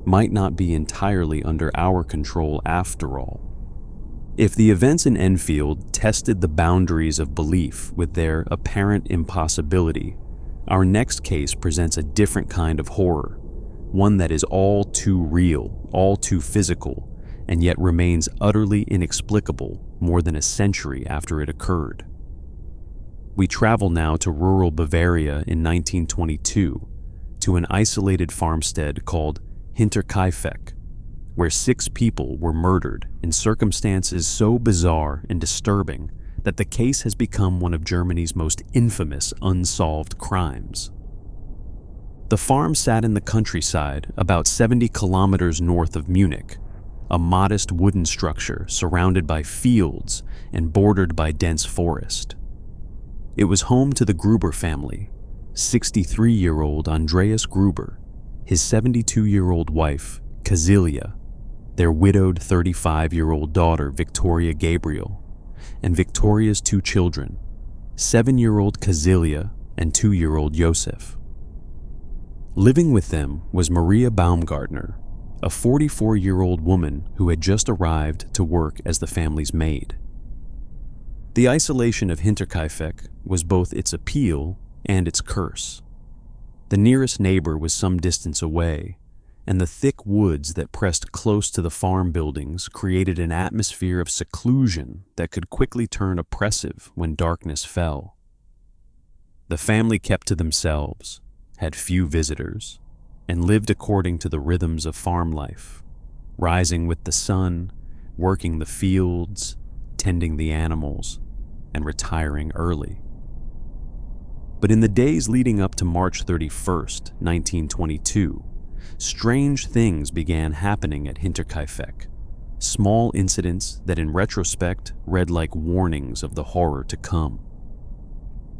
might not be entirely under our control after all. If the events in Enfield tested the boundaries of belief with their apparent impossibility, our next case presents a different kind of horror, one that is all too real, all too physical, and yet remains utterly inexplicable more than a century after it occurred. We travel now to rural Bavaria in 1922, to an isolated farmstead called Hinterkaifeck, where 6 people were murdered in circumstances so bizarre and disturbing that the case has become one of Germany's most infamous unsolved crimes. The farm sat in the countryside about 70 kilometers north of Munich, a modest wooden structure surrounded by fields and bordered by dense forest. It was home to the Gruber family, 63-year-old Andreas Gruber, his 72-year-old wife, Kazilia, their widowed 35-year-old daughter, Victoria Gabriel, and Victoria's 2 children, 7-year-old Kazilia and 2-year-old Josef. Living with them was Maria Baumgartner, a 44-year-old woman who had just arrived to work as the family's maid. The isolation of Hinterkaifeck was both its appeal and its curse. The nearest neighbor was some distance away, and the thick woods that pressed close to the farm buildings created an atmosphere of seclusion that could quickly turn oppressive when darkness fell. The family kept to themselves, had few visitors, and lived according to the rhythms of farm life, rising with the sun, working the fields, tending the animals, and retiring early. But in the days leading up to March 31st, 1922, strange things began happening at Hinterkaifeck. Small incidents that in retrospect read like warnings of the horror to come.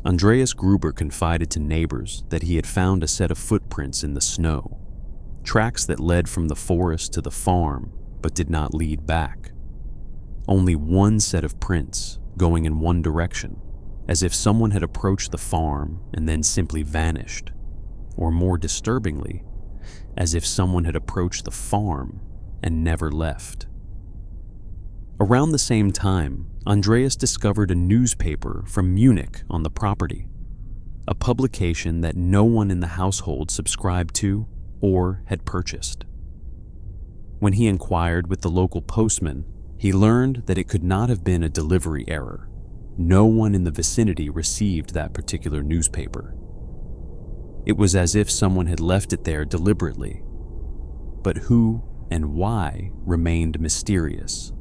Andreas Gruber confided to neighbors that he had found a set of footprints in the snow, tracks that led from the forest to the farm but did not lead back. Only one set of prints going in one direction, as if someone had approached the farm and then simply vanished, or more disturbingly, as if someone had approached the farm and never left. Around the same time, Andreas discovered a newspaper from Munich on the property, a publication that no one in the household subscribed to or had purchased. When he inquired with the local postman, he learned that it could not have been a delivery error. No one in the vicinity received that particular newspaper. It was as if someone had left it there deliberately, but who and why remained mysterious.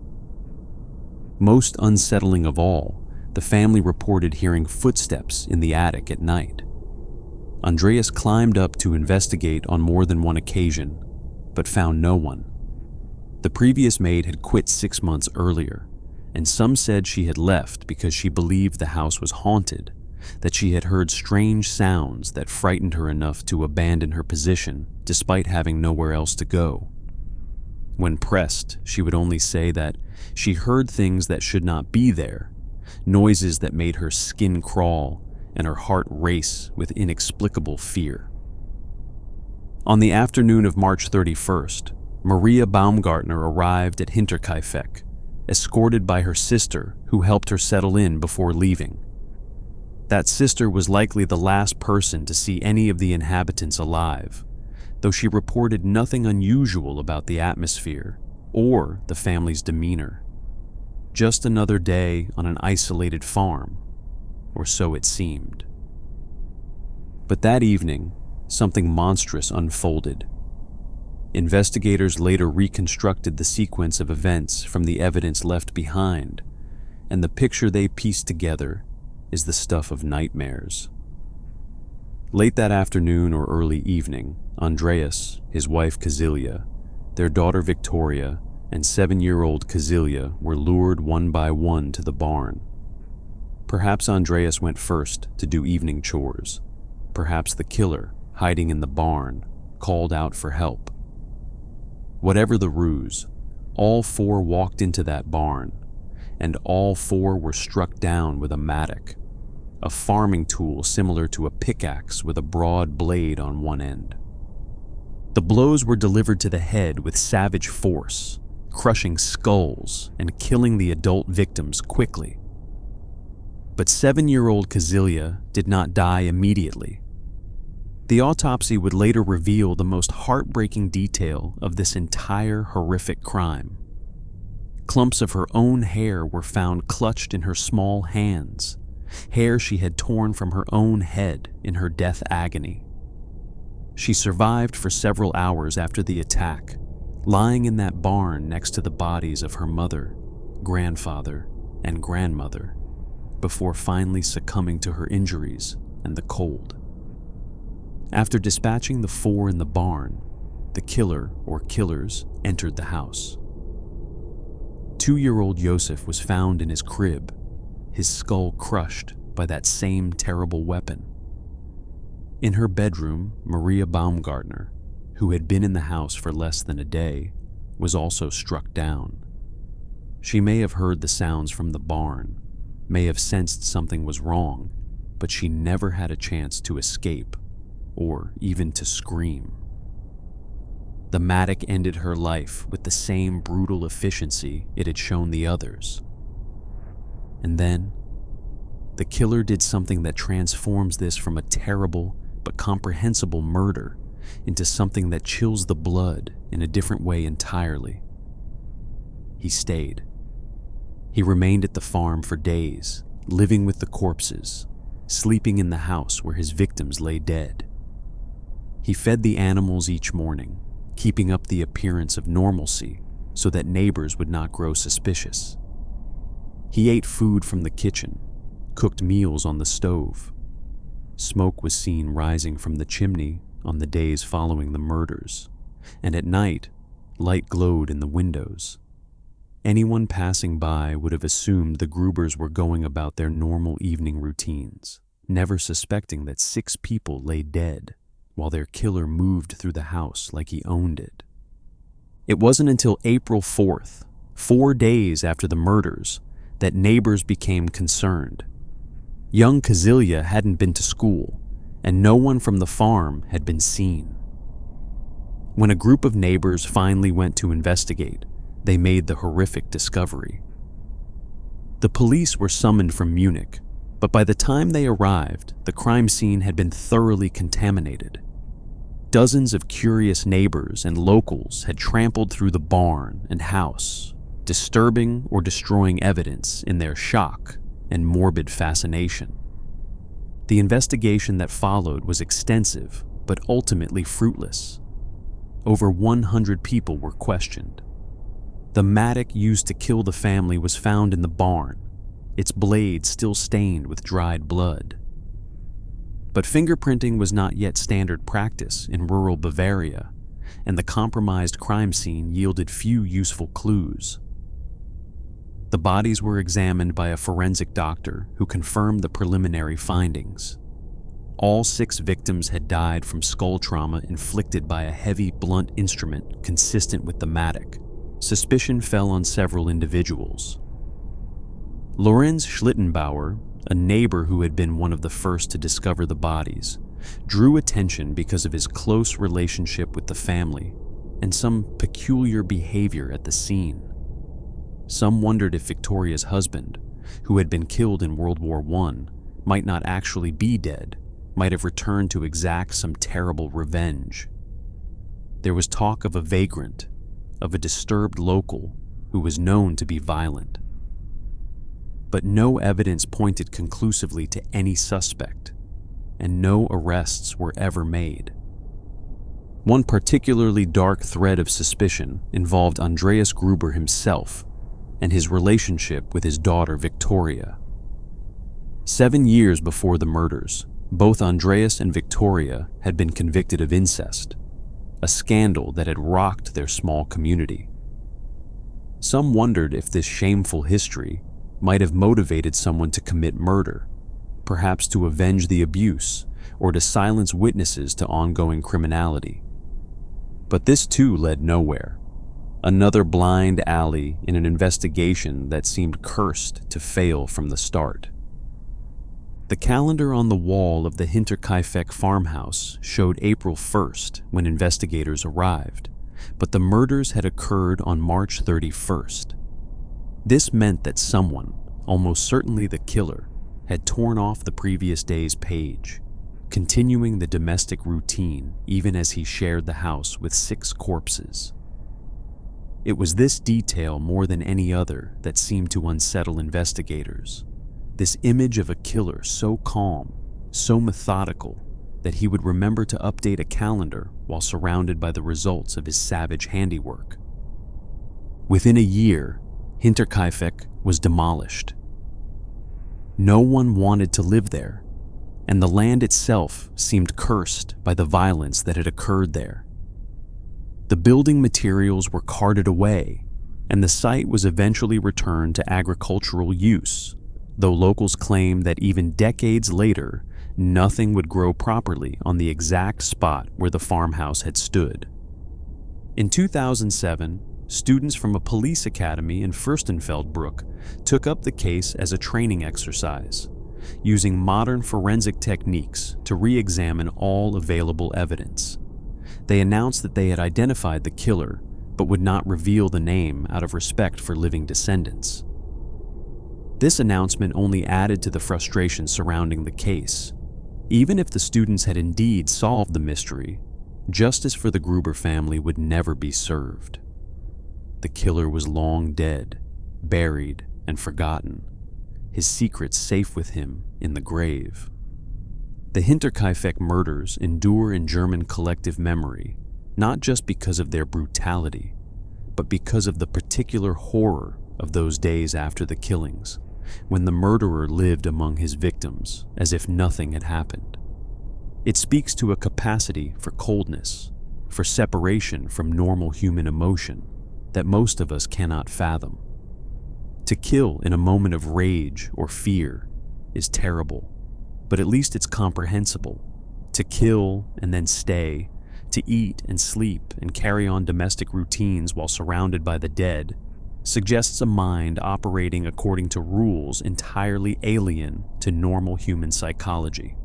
Most unsettling of all, the family reported hearing footsteps in the attic at night. Andreas climbed up to investigate on more than one occasion, but found no one. The previous maid had quit 6 months earlier, and some said she had left because she believed the house was haunted, that she had heard strange sounds that frightened her enough to abandon her position despite having nowhere else to go. When pressed, she would only say that she heard things that should not be there, noises that made her skin crawl and her heart race with inexplicable fear. On the afternoon of March 31st, Maria Baumgartner arrived at Hinterkaifeck, escorted by her sister who helped her settle in before leaving. That sister was likely the last person to see any of the inhabitants alive, though she reported nothing unusual about the atmosphere or the family's demeanor. Just another day on an isolated farm, or so it seemed. But that evening, something monstrous unfolded. Investigators later reconstructed the sequence of events from the evidence left behind, and the picture they pieced together is the stuff of nightmares. Late that afternoon or early evening, Andreas, his wife Kazilia, their daughter Victoria, and 7-year-old Kazilia were lured one by one to the barn. Perhaps Andreas went first to do evening chores. Perhaps the killer, hiding in the barn, called out for help. Whatever the ruse, all 4 walked into that barn, and all 4 were struck down with a mattock, a farming tool similar to a pickaxe with a broad blade on one end. The blows were delivered to the head with savage force, crushing skulls and killing the adult victims quickly. But 7-year-old Kazilia did not die immediately. The autopsy would later reveal the most heartbreaking detail of this entire horrific crime. Clumps of her own hair were found clutched in her small hands, hair she had torn from her own head in her death agony. She survived for several hours after the attack, lying in that barn next to the bodies of her mother, grandfather, and grandmother, before finally succumbing to her injuries and the cold. After dispatching the 4 in the barn, the killer or killers entered the house. 2-year-old Josef was found in his crib, his skull crushed by that same terrible weapon. In her bedroom, Maria Baumgartner, who had been in the house for less than a day, was also struck down. She may have heard the sounds from the barn, may have sensed something was wrong, but she never had a chance to escape or even to scream. The mattock ended her life with the same brutal efficiency it had shown the others. And then, the killer did something that transforms this from a terrible but comprehensible murder into something that chills the blood in a different way entirely. He stayed. He remained at the farm for days, living with the corpses, sleeping in the house where his victims lay dead. He fed the animals each morning, keeping up the appearance of normalcy so that neighbors would not grow suspicious. He ate food from the kitchen, cooked meals on the stove. Smoke was seen rising from the chimney on the days following the murders, and at night, light glowed in the windows. Anyone passing by would have assumed the Grubers were going about their normal evening routines, never suspecting that 6 people lay dead while their killer moved through the house like he owned it. It wasn't until April 4th, 4 days after the murders, that neighbors became concerned. Young Kazilia hadn't been to school, and no one from the farm had been seen. When a group of neighbors finally went to investigate, they made the horrific discovery. The police were summoned from Munich, but by the time they arrived, the crime scene had been thoroughly contaminated. Dozens of curious neighbors and locals had trampled through the barn and house, disturbing or destroying evidence in their shock and morbid fascination. The investigation that followed was extensive, but ultimately fruitless. Over 100 people were questioned. The mattock used to kill the family was found in the barn, its blade still stained with dried blood. But fingerprinting was not yet standard practice in rural Bavaria, and the compromised crime scene yielded few useful clues. The bodies were examined by a forensic doctor who confirmed the preliminary findings. All 6 victims had died from skull trauma inflicted by a heavy, blunt instrument consistent with the mattock. Suspicion fell on several individuals. Lorenz Schlittenbauer, a neighbor who had been one of the first to discover the bodies, drew attention because of his close relationship with the family and some peculiar behavior at the scene. Some wondered if Victoria's husband, who had been killed in World War I, might not actually be dead, might have returned to exact some terrible revenge. There was talk of a vagrant, of a disturbed local who was known to be violent. But no evidence pointed conclusively to any suspect, and no arrests were ever made. One particularly dark thread of suspicion involved Andreas Gruber himself and his relationship with his daughter Victoria. 7 years before the murders, both Andreas and Victoria had been convicted of incest, a scandal that had rocked their small community. Some wondered if this shameful history might have motivated someone to commit murder, perhaps to avenge the abuse or to silence witnesses to ongoing criminality. But this too led nowhere. Another blind alley in an investigation that seemed cursed to fail from the start. The calendar on the wall of the Hinterkaifeck farmhouse showed April 1st when investigators arrived, but the murders had occurred on March 31st. This meant that someone, almost certainly the killer, had torn off the previous day's page, continuing the domestic routine even as he shared the house with 6 corpses. It was this detail more than any other that seemed to unsettle investigators. This image of a killer so calm, so methodical, that he would remember to update a calendar while surrounded by the results of his savage handiwork. Within a year, Hinterkaifeck was demolished. No one wanted to live there, and the land itself seemed cursed by the violence that had occurred there. The building materials were carted away, and the site was eventually returned to agricultural use, though locals claim that even decades later, nothing would grow properly on the exact spot where the farmhouse had stood. In 2007, students from a police academy in Fürstenfeldbruck took up the case as a training exercise, using modern forensic techniques to re-examine all available evidence. They announced that they had identified the killer, but would not reveal the name out of respect for living descendants. This announcement only added to the frustration surrounding the case. Even if the students had indeed solved the mystery, justice for the Gruber family would never be served. The killer was long dead, buried and forgotten, his secrets safe with him in the grave. The Hinterkaifeck murders endure in German collective memory, not just because of their brutality, but because of the particular horror of those days after the killings, when the murderer lived among his victims as if nothing had happened. It speaks to a capacity for coldness, for separation from normal human emotion that most of us cannot fathom. To kill in a moment of rage or fear is terrible, but at least it's comprehensible. To kill and then stay, to eat and sleep and carry on domestic routines while surrounded by the dead, suggests a mind operating according to rules entirely alien to normal human psychology.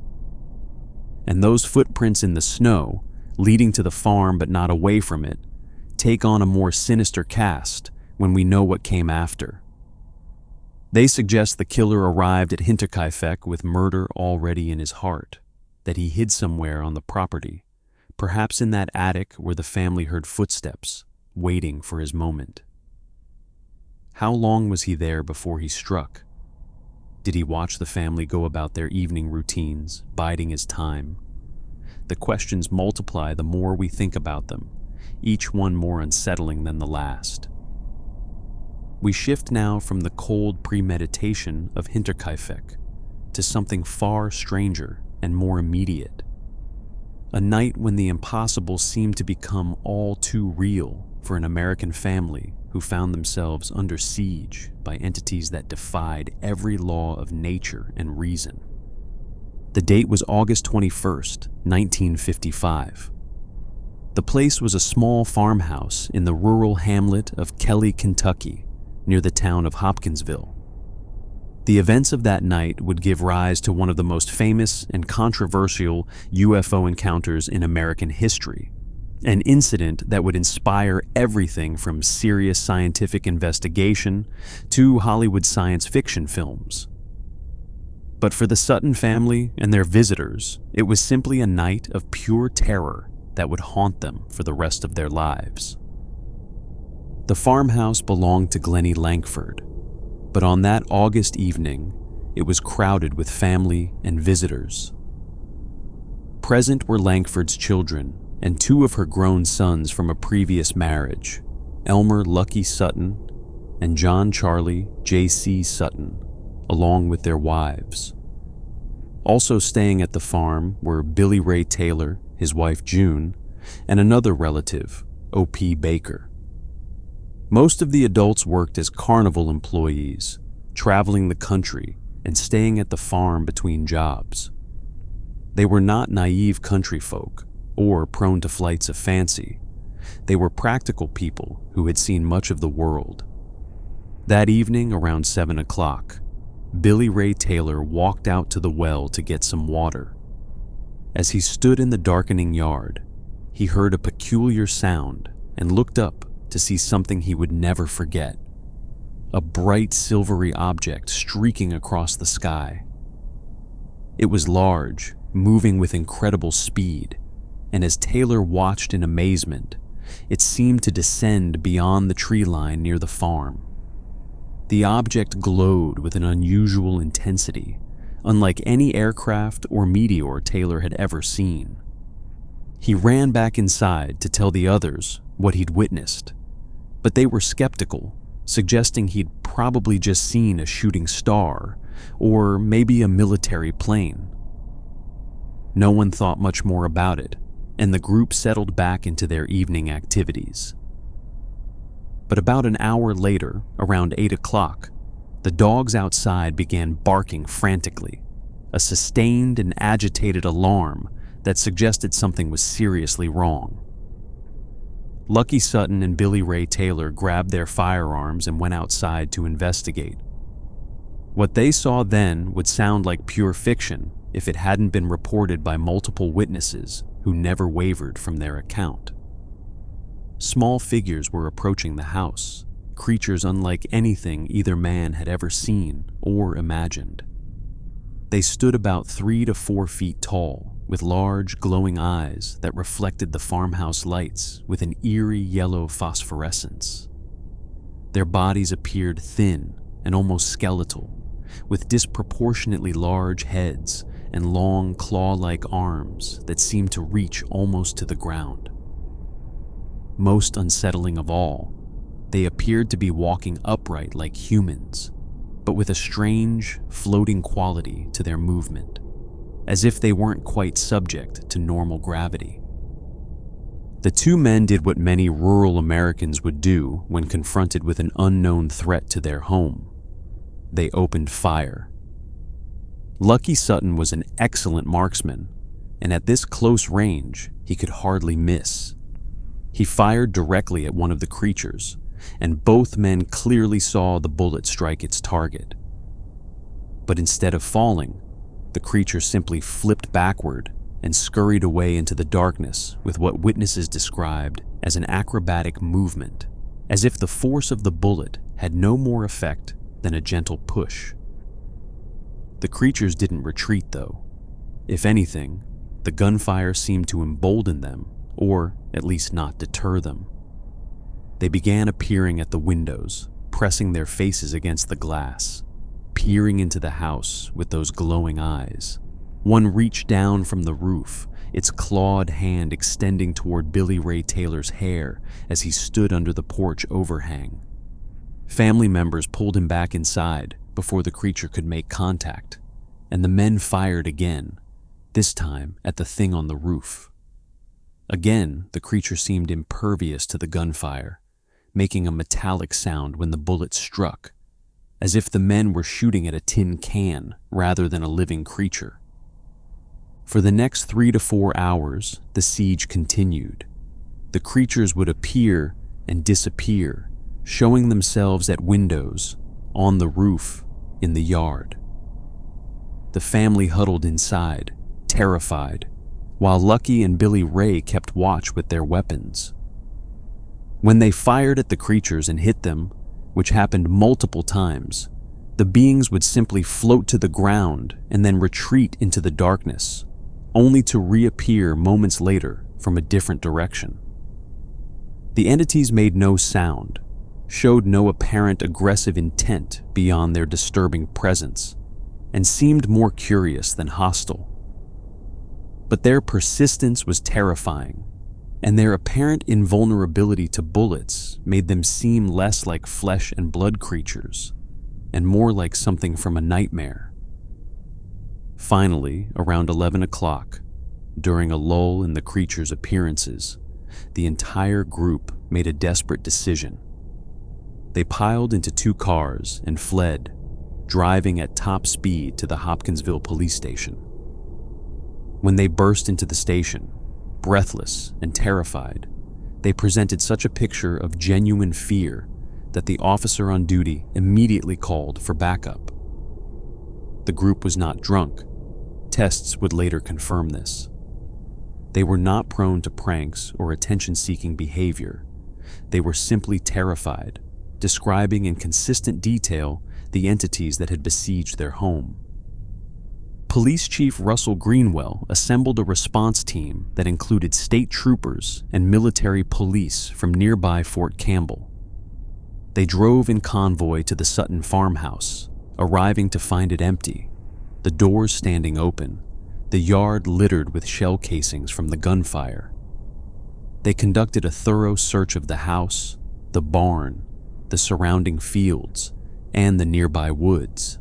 And those footprints in the snow, leading to the farm but not away from it, take on a more sinister cast when we know what came after. They suggest the killer arrived at Hinterkaifeck with murder already in his heart, that he hid somewhere on the property, perhaps in that attic where the family heard footsteps, waiting for his moment. How long was he there before he struck? Did he watch the family go about their evening routines, biding his time? The questions multiply the more we think about them, each one more unsettling than the last. We shift now from the cold premeditation of Hinterkaifeck to something far stranger and more immediate. A night when the impossible seemed to become all too real for an American family who found themselves under siege by entities that defied every law of nature and reason. The date was August 21st, 1955. The place was a small farmhouse in the rural hamlet of Kelly, Kentucky, near the town of Hopkinsville. The events of that night would give rise to one of the most famous and controversial UFO encounters in American history, an incident that would inspire everything from serious scientific investigation to Hollywood science fiction films. But for the Sutton family and their visitors, it was simply a night of pure terror that would haunt them for the rest of their lives. The farmhouse belonged to Glennie Langford, but on that August evening, it was crowded with family and visitors. Present were Langford's children and two of her grown sons from a previous marriage, Elmer Lucky Sutton and John Charlie J.C. Sutton, along with their wives. Also staying at the farm were Billy Ray Taylor, his wife June, and another relative, O.P. Baker. Most of the adults worked as carnival employees, traveling the country and staying at the farm between jobs. They were not naive country folk or prone to flights of fancy. They were practical people who had seen much of the world. That evening around 7 o'clock, Billy Ray Taylor walked out to the well to get some water. As he stood in the darkening yard, he heard a peculiar sound and looked up to see something he would never forget. A bright silvery object streaking across the sky. It was large, moving with incredible speed, and as Taylor watched in amazement, it seemed to descend beyond the tree line near the farm. The object glowed with an unusual intensity, unlike any aircraft or meteor Taylor had ever seen. He ran back inside to tell the others what he'd witnessed, but they were skeptical, suggesting he'd probably just seen a shooting star or maybe a military plane. No one thought much more about it, and the group settled back into their evening activities. But about an hour later, around 8 o'clock, the dogs outside began barking frantically, a sustained and agitated alarm that suggested something was seriously wrong. Lucky Sutton and Billy Ray Taylor grabbed their firearms and went outside to investigate. What they saw then would sound like pure fiction if it hadn't been reported by multiple witnesses who never wavered from their account. Small figures were approaching the house, creatures unlike anything either man had ever seen or imagined. They stood about 3 to 4 feet tall, with large, glowing eyes that reflected the farmhouse lights with an eerie yellow phosphorescence. Their bodies appeared thin and almost skeletal, with disproportionately large heads and long claw-like arms that seemed to reach almost to the ground. Most unsettling of all, They appeared to be walking upright like humans, but with a strange, floating quality to their movement, as if they weren't quite subject to normal gravity. The two men did what many rural Americans would do when confronted with an unknown threat to their home. They opened fire. Lucky Sutton was an excellent marksman, and at this close range, he could hardly miss. He fired directly at one of the creatures, and both men clearly saw the bullet strike its target. But instead of falling, the creature simply flipped backward and scurried away into the darkness with what witnesses described as an acrobatic movement, as if the force of the bullet had no more effect than a gentle push. The creatures didn't retreat, though. If anything, the gunfire seemed to embolden them, or at least not deter them. They began appearing at the windows, pressing their faces against the glass, peering into the house with those glowing eyes. One reached down from the roof, its clawed hand extending toward Billy Ray Taylor's hair as he stood under the porch overhang. Family members pulled him back inside before the creature could make contact, and the men fired again, this time at the thing on the roof. Again, the creature seemed impervious to the gunfire, making a metallic sound when the bullet struck, as if the men were shooting at a tin can rather than a living creature. For the next 3 to 4 hours, the siege continued. The creatures would appear and disappear, showing themselves at windows, on the roof, in the yard. The family huddled inside, terrified, while Lucky and Billy Ray kept watch with their weapons. When they fired at the creatures and hit them, which happened multiple times, the beings would simply float to the ground and then retreat into the darkness, only to reappear moments later from a different direction. The entities made no sound, showed no apparent aggressive intent beyond their disturbing presence, and seemed more curious than hostile. But their persistence was terrifying, and their apparent invulnerability to bullets made them seem less like flesh and blood creatures, and more like something from a nightmare. Finally, around 11 o'clock, during a lull in the creature's appearances, the entire group made a desperate decision. They piled into 2 cars and fled, driving at top speed to the Hopkinsville police station. When they burst into the station, breathless and terrified, they presented such a picture of genuine fear that the officer on duty immediately called for backup. The group was not drunk. Tests would later confirm this. They were not prone to pranks or attention-seeking behavior. They were simply terrified, describing in consistent detail the entities that had besieged their home. Police Chief Russell Greenwell assembled a response team that included state troopers and military police from nearby Fort Campbell. They drove in convoy to the Sutton farmhouse, arriving to find it empty, the doors standing open, the yard littered with shell casings from the gunfire. They conducted a thorough search of the house, the barn, the surrounding fields, and the nearby woods.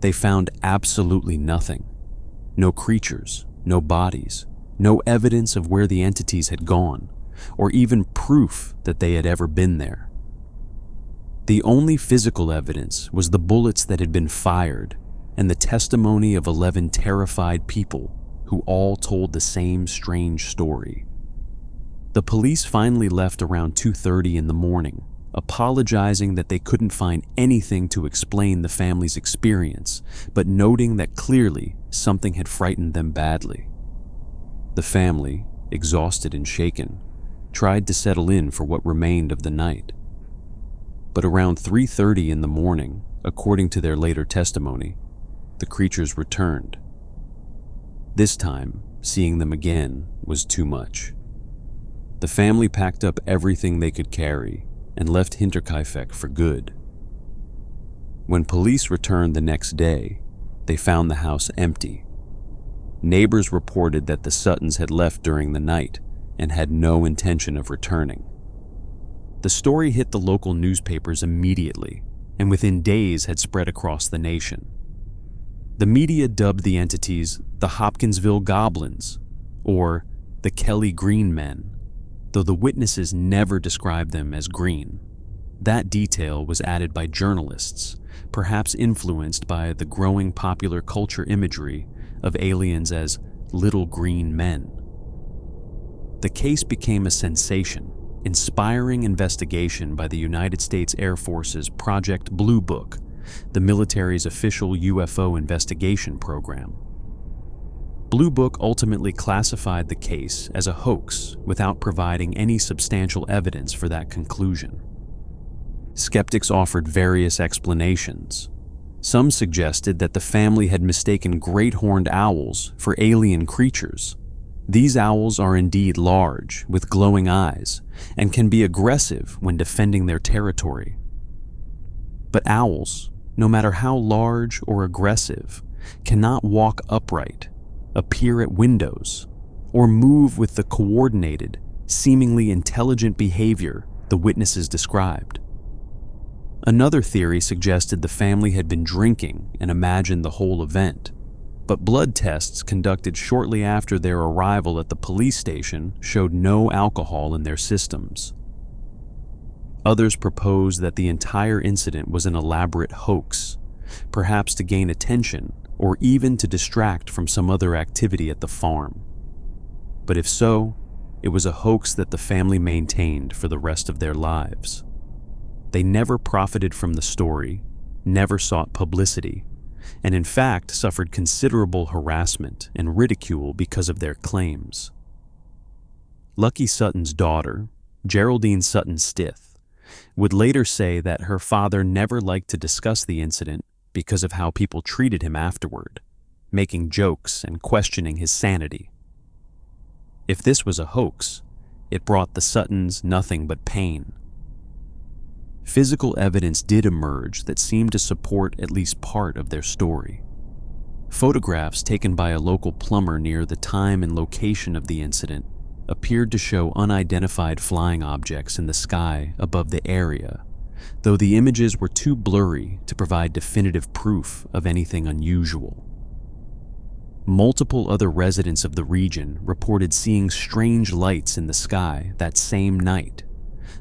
They found absolutely nothing. No creatures, no bodies, no evidence of where the entities had gone, or even proof that they had ever been there. The only physical evidence was the bullets that had been fired and the testimony of 11 terrified people who all told the same strange story. The police finally left around 2:30 in the morning, apologizing that they couldn't find anything to explain the family's experience, but noting that clearly something had frightened them badly. The family, exhausted and shaken, tried to settle in for what remained of the night. But around 3:30 in the morning, according to their later testimony, the creatures returned. This time, seeing them again was too much. The family packed up everything they could carry and left Hinterkaifeck for good. When police returned the next day, they found the house empty. Neighbors reported that the Suttons had left during the night and had no intention of returning. The story hit the local newspapers immediately, and within days had spread across the nation. The media dubbed the entities the Hopkinsville Goblins, or the Kelly Green Men, though the witnesses never described them as green. That detail was added by journalists, perhaps influenced by the growing popular culture imagery of aliens as little green men. The case became a sensation, inspiring investigation by the United States Air Force's Project Blue Book, the military's official UFO investigation program. Blue Book ultimately classified the case as a hoax without providing any substantial evidence for that conclusion. Skeptics offered various explanations. Some suggested that the family had mistaken great horned owls for alien creatures. These owls are indeed large, with glowing eyes, and can be aggressive when defending their territory. But owls, no matter how large or aggressive, cannot walk upright, appear at windows, or move with the coordinated, seemingly intelligent behavior the witnesses described. Another theory suggested the family had been drinking and imagined the whole event, but blood tests conducted shortly after their arrival at the police station showed no alcohol in their systems. Others proposed that the entire incident was an elaborate hoax, perhaps to gain attention or even to distract from some other activity at the farm. But if so, it was a hoax that the family maintained for the rest of their lives. They never profited from the story, never sought publicity, and in fact suffered considerable harassment and ridicule because of their claims. Lucky Sutton's daughter, Geraldine Sutton Stith, would later say that her father never liked to discuss the incident because of how people treated him afterward, making jokes and questioning his sanity. If this was a hoax, it brought the Suttons nothing but pain. Physical evidence did emerge that seemed to support at least part of their story. Photographs taken by a local plumber near the time and location of the incident appeared to show unidentified flying objects in the sky above the area, though the images were too blurry to provide definitive proof of anything unusual. Multiple other residents of the region reported seeing strange lights in the sky that same night,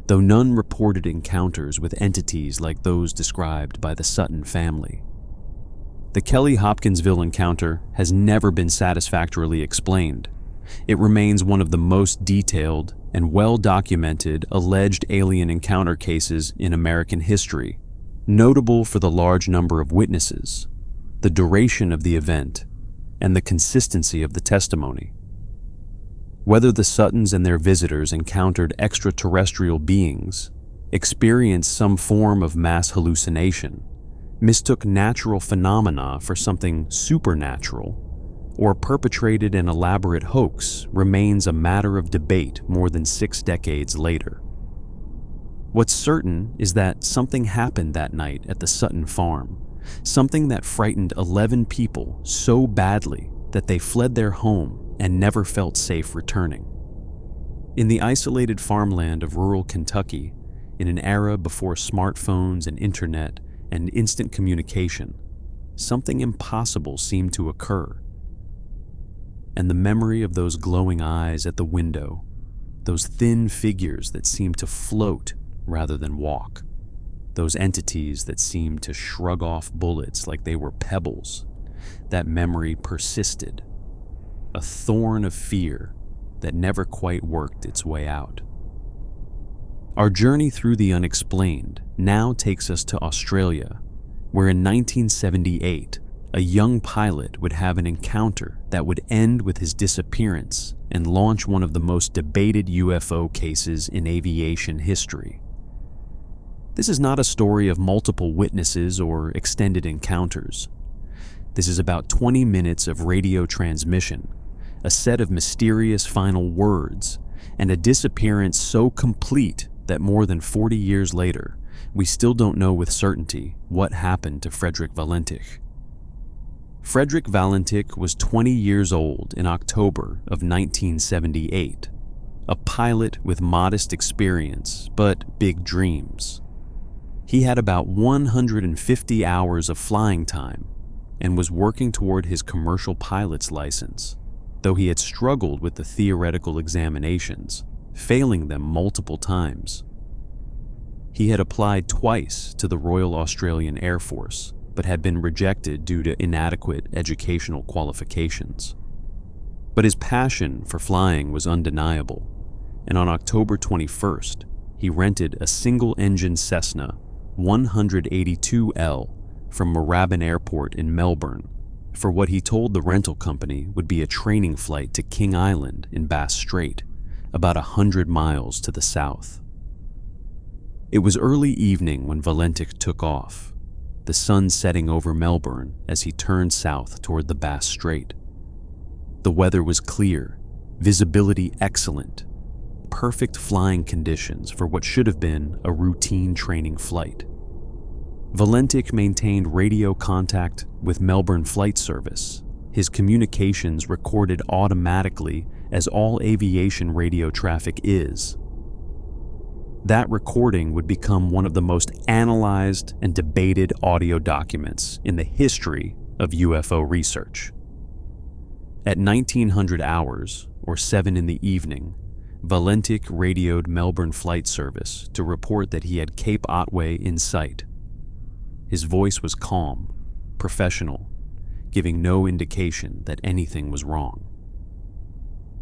though none reported encounters with entities like those described by the Sutton family. The Kelly-Hopkinsville encounter has never been satisfactorily explained. It remains one of the most detailed and well-documented alleged alien encounter cases in American history, notable for the large number of witnesses, the duration of the event, and the consistency of the testimony. Whether the Suttons and their visitors encountered extraterrestrial beings, experienced some form of mass hallucination, mistook natural phenomena for something supernatural, or perpetrated an elaborate hoax remains a matter of debate more than 6 decades later. What's certain is that something happened that night at the Sutton farm, something that frightened 11 people so badly that they fled their home and never felt safe returning. In the isolated farmland of rural Kentucky, in an era before smartphones and internet and instant communication, something impossible seemed to occur. And the memory of those glowing eyes at the window, those thin figures that seemed to float rather than walk, those entities that seemed to shrug off bullets like they were pebbles, that memory persisted, a thorn of fear that never quite worked its way out. Our journey through the unexplained now takes us to Australia, where in 1978, a young pilot would have an encounter that would end with his disappearance and launch one of the most debated UFO cases in aviation history. This is not a story of multiple witnesses or extended encounters. This is about 20 minutes of radio transmission, a set of mysterious final words, and a disappearance so complete that more than 40 years later, we still don't know with certainty what happened to Frederick Valentich. Frederick Valentich was 20 years old in October of 1978. a pilot with modest experience but big dreams. He had about 150 hours of flying time and was working toward his commercial pilot's license, though he had struggled with the theoretical examinations, failing them multiple times. He had applied twice to the Royal Australian Air Force, but had been rejected due to inadequate educational qualifications. But his passion for flying was undeniable, and on October 21st, he rented a single-engine Cessna 182L from Moorabbin Airport in Melbourne for what he told the rental company would be a training flight to King Island in Bass Strait, about 100 miles to the south. It was early evening when Valentich took off, the sun setting over Melbourne as he turned south toward the Bass Strait. The weather was clear, visibility excellent, perfect flying conditions for what should have been a routine training flight. Valentich maintained radio contact with Melbourne Flight Service, his communications recorded automatically as all aviation radio traffic is. That recording would become one of the most analyzed and debated audio documents in the history of UFO research. At 1900 hours, or 7 in the evening, Valentich radioed Melbourne Flight Service to report that he had Cape Otway in sight. His voice was calm, professional, giving no indication that anything was wrong.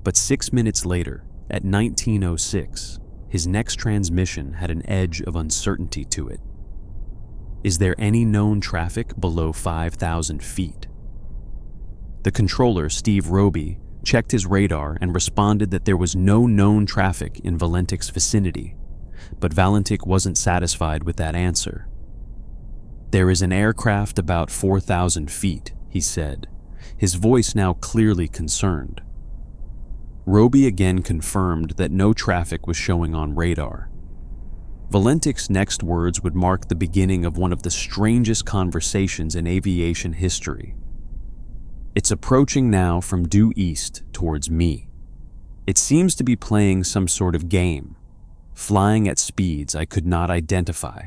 But 6 minutes later, at 1906, his next transmission had an edge of uncertainty to it. Is there any known traffic below 5,000 feet? The controller, Steve Roby, checked his radar and responded that there was no known traffic in Valentich's vicinity, but Valentich wasn't satisfied with that answer. There is an aircraft about 4,000 feet, he said, his voice now clearly concerned. Roby again confirmed that no traffic was showing on radar. Valentich's next words would mark the beginning of one of the strangest conversations in aviation history. It's approaching now from due east towards me. It seems to be playing some sort of game, flying at speeds I could not identify.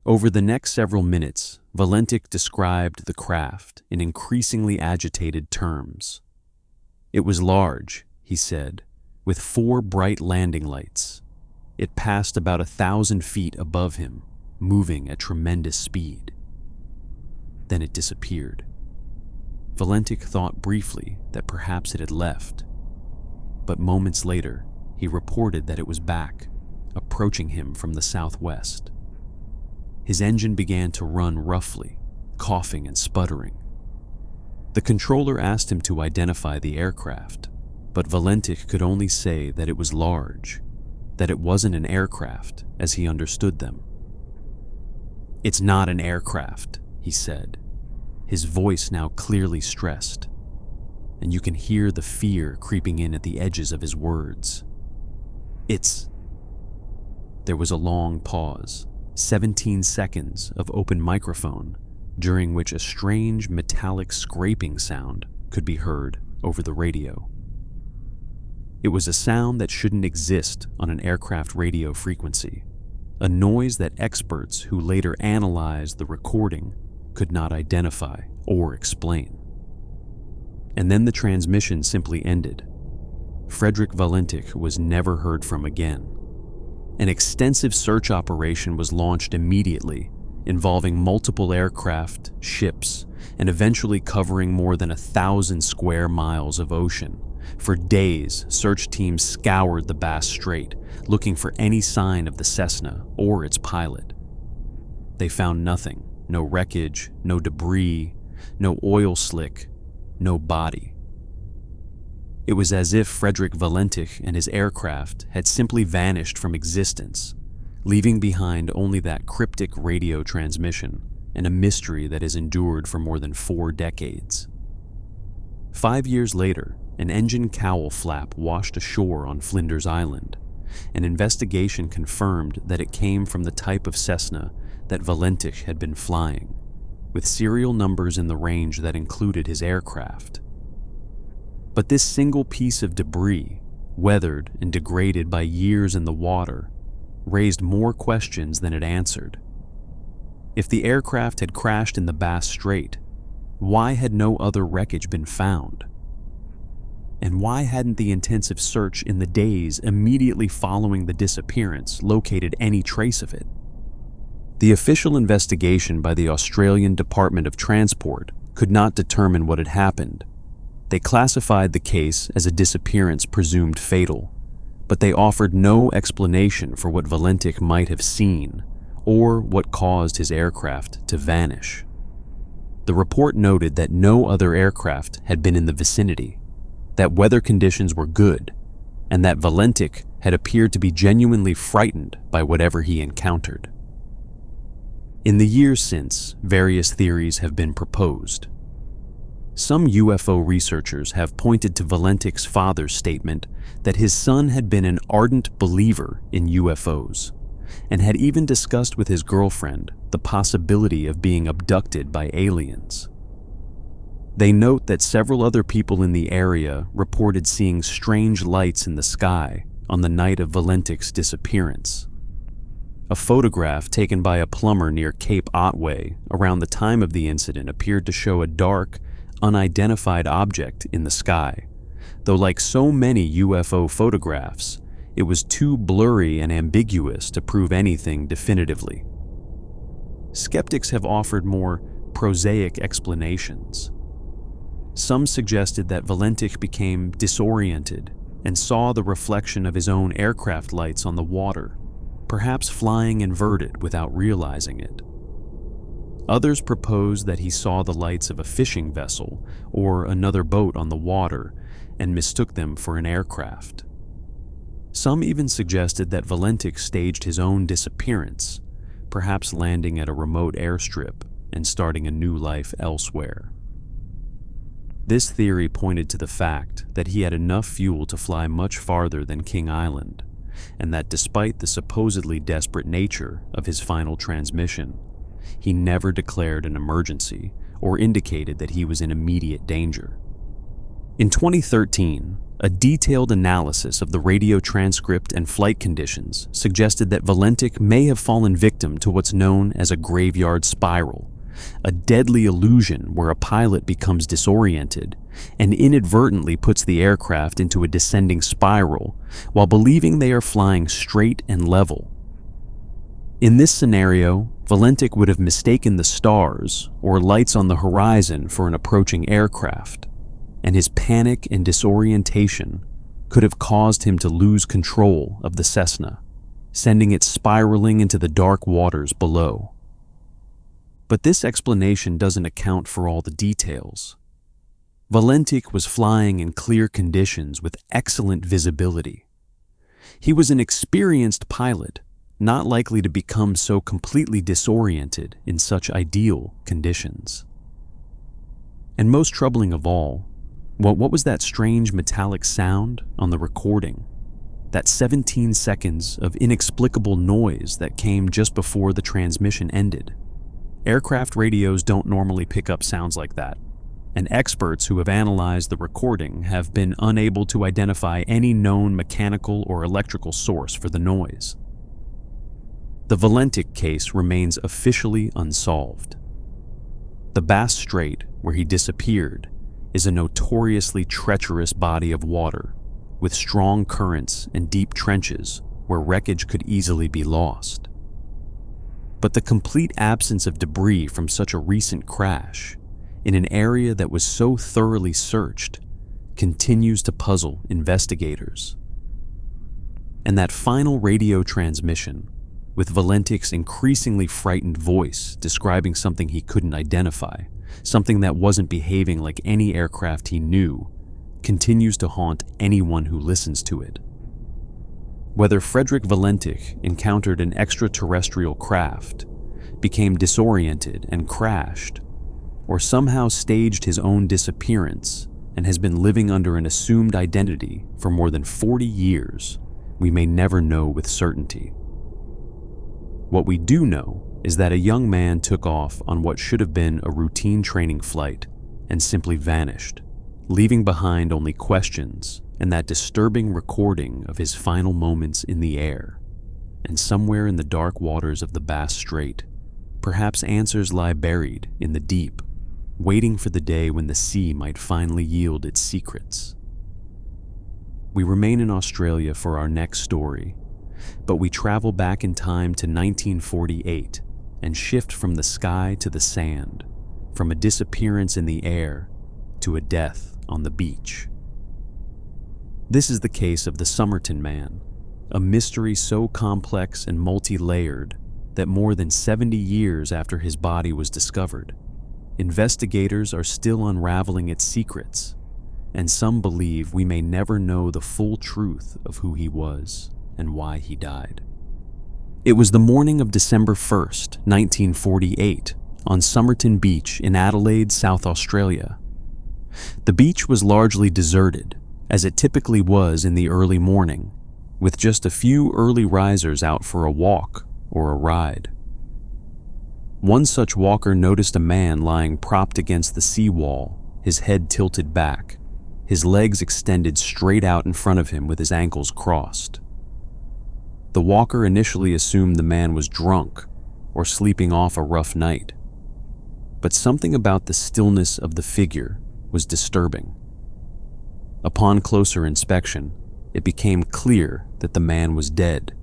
Over the next several minutes, Valentich described the craft in increasingly agitated terms. It was large, he said, with 4 bright landing lights. It passed about 1,000 feet above him, moving at tremendous speed. Then it disappeared. Valentich thought briefly that perhaps it had left, but moments later, he reported that it was back, approaching him from the southwest. His engine began to run roughly, coughing and sputtering. The controller asked him to identify the aircraft, but Valentich could only say that it was large, that it wasn't an aircraft as he understood them. "It's not an aircraft," he said, his voice now clearly stressed, and you can hear the fear creeping in at the edges of his words. "It's..." There was a long pause, 17 seconds of open microphone, during which a strange metallic scraping sound could be heard over the radio. It was a sound that shouldn't exist on an aircraft radio frequency, a noise that experts who later analyzed the recording could not identify or explain. And then the transmission simply ended. Frederick Valentich was never heard from again. An extensive search operation was launched immediately, involving multiple aircraft, ships, and eventually covering more than 1,000 square miles of ocean. For days, search teams scoured the Bass Strait, looking for any sign of the Cessna or its pilot. They found nothing. No wreckage, no debris, no oil slick, no body. It was as if Frederick Valentich and his aircraft had simply vanished from existence, leaving behind only that cryptic radio transmission and a mystery that has endured for more than 4 decades. 5 years later, an engine cowl flap washed ashore on Flinders Island. An investigation confirmed that it came from the type of Cessna that Valentich had been flying, with serial numbers in the range that included his aircraft. But this single piece of debris weathered and degraded by years in the water, raised more questions than it answered. If the aircraft had crashed in the Bass Strait, why had no other wreckage been found? And why hadn't the intensive search in the days immediately following the disappearance located any trace of it? The official investigation by the Australian Department of Transport could not determine what had happened. They classified the case as a disappearance presumed fatal, but they offered no explanation for what Valentich might have seen or what caused his aircraft to vanish. The report noted that no other aircraft had been in the vicinity, that weather conditions were good, and that Valentich had appeared to be genuinely frightened by whatever he encountered. In the years since, various theories have been proposed. Some UFO researchers have pointed to Valentich's father's statement that his son had been an ardent believer in UFOs, and had even discussed with his girlfriend the possibility of being abducted by aliens. They note that several other people in the area reported seeing strange lights in the sky on the night of Valentich's disappearance. A photograph taken by a plumber near Cape Otway around the time of the incident appeared to show a dark, unidentified object in the sky, though like so many UFO photographs, it was too blurry and ambiguous to prove anything definitively. Skeptics have offered more prosaic explanations. Some suggested that Valentich became disoriented and saw the reflection of his own aircraft lights on the water, perhaps flying inverted without realizing it. Others proposed that he saw the lights of a fishing vessel or another boat on the water and mistook them for an aircraft. Some even suggested that Valentich staged his own disappearance, perhaps landing at a remote airstrip and starting a new life elsewhere. This theory pointed to the fact that he had enough fuel to fly much farther than King Island, and that despite the supposedly desperate nature of his final transmission, he never declared an emergency or indicated that he was in immediate danger. In 2013, a detailed analysis of the radio transcript and flight conditions suggested that Valentich may have fallen victim to what's known as a graveyard spiral, a deadly illusion where a pilot becomes disoriented and inadvertently puts the aircraft into a descending spiral while believing they are flying straight and level. In this scenario, Valentich would have mistaken the stars or lights on the horizon for an approaching aircraft, and his panic and disorientation could have caused him to lose control of the Cessna, sending it spiraling into the dark waters below. But this explanation doesn't account for all the details. Valentich was flying in clear conditions with excellent visibility. He was an experienced pilot, not likely to become so completely disoriented in such ideal conditions. And most troubling of all, what was that strange metallic sound on the recording? That 17 seconds of inexplicable noise that came just before the transmission ended. Aircraft radios don't normally pick up sounds like that, and experts who have analyzed the recording have been unable to identify any known mechanical or electrical source for the noise. The Valentich case remains officially unsolved. The Bass Strait, where he disappeared, is a notoriously treacherous body of water with strong currents and deep trenches where wreckage could easily be lost. But the complete absence of debris from such a recent crash, in an area that was so thoroughly searched, continues to puzzle investigators. And that final radio transmission, with Valentich's increasingly frightened voice describing something he couldn't identify, something that wasn't behaving like any aircraft he knew, continues to haunt anyone who listens to it. Whether Frederick Valentich encountered an extraterrestrial craft, became disoriented and crashed, or somehow staged his own disappearance and has been living under an assumed identity for more than 40 years, we may never know with certainty. What we do know is that a young man took off on what should have been a routine training flight and simply vanished, leaving behind only questions and that disturbing recording of his final moments in the air. And somewhere in the dark waters of the Bass Strait, perhaps answers lie buried in the deep, waiting for the day when the sea might finally yield its secrets. We remain in Australia for our next story, but we travel back in time to 1948 and shift from the sky to the sand, from a disappearance in the air to a death on the beach. This is the case of the Somerton man, a mystery so complex and multi-layered that more than 70 years after his body was discovered, investigators are still unraveling its secrets, and some believe we may never know the full truth of who he was and why he died. It was the morning of December 1st, 1948, on Somerton Beach in Adelaide, South Australia. The beach was largely deserted, as it typically was in the early morning, with just a few early risers out for a walk or a ride. One such walker noticed a man lying propped against the seawall, his head tilted back, his legs extended straight out in front of him with his ankles crossed. The walker initially assumed the man was drunk or sleeping off a rough night, but something about the stillness of the figure was disturbing. Upon closer inspection, it became clear that the man was dead.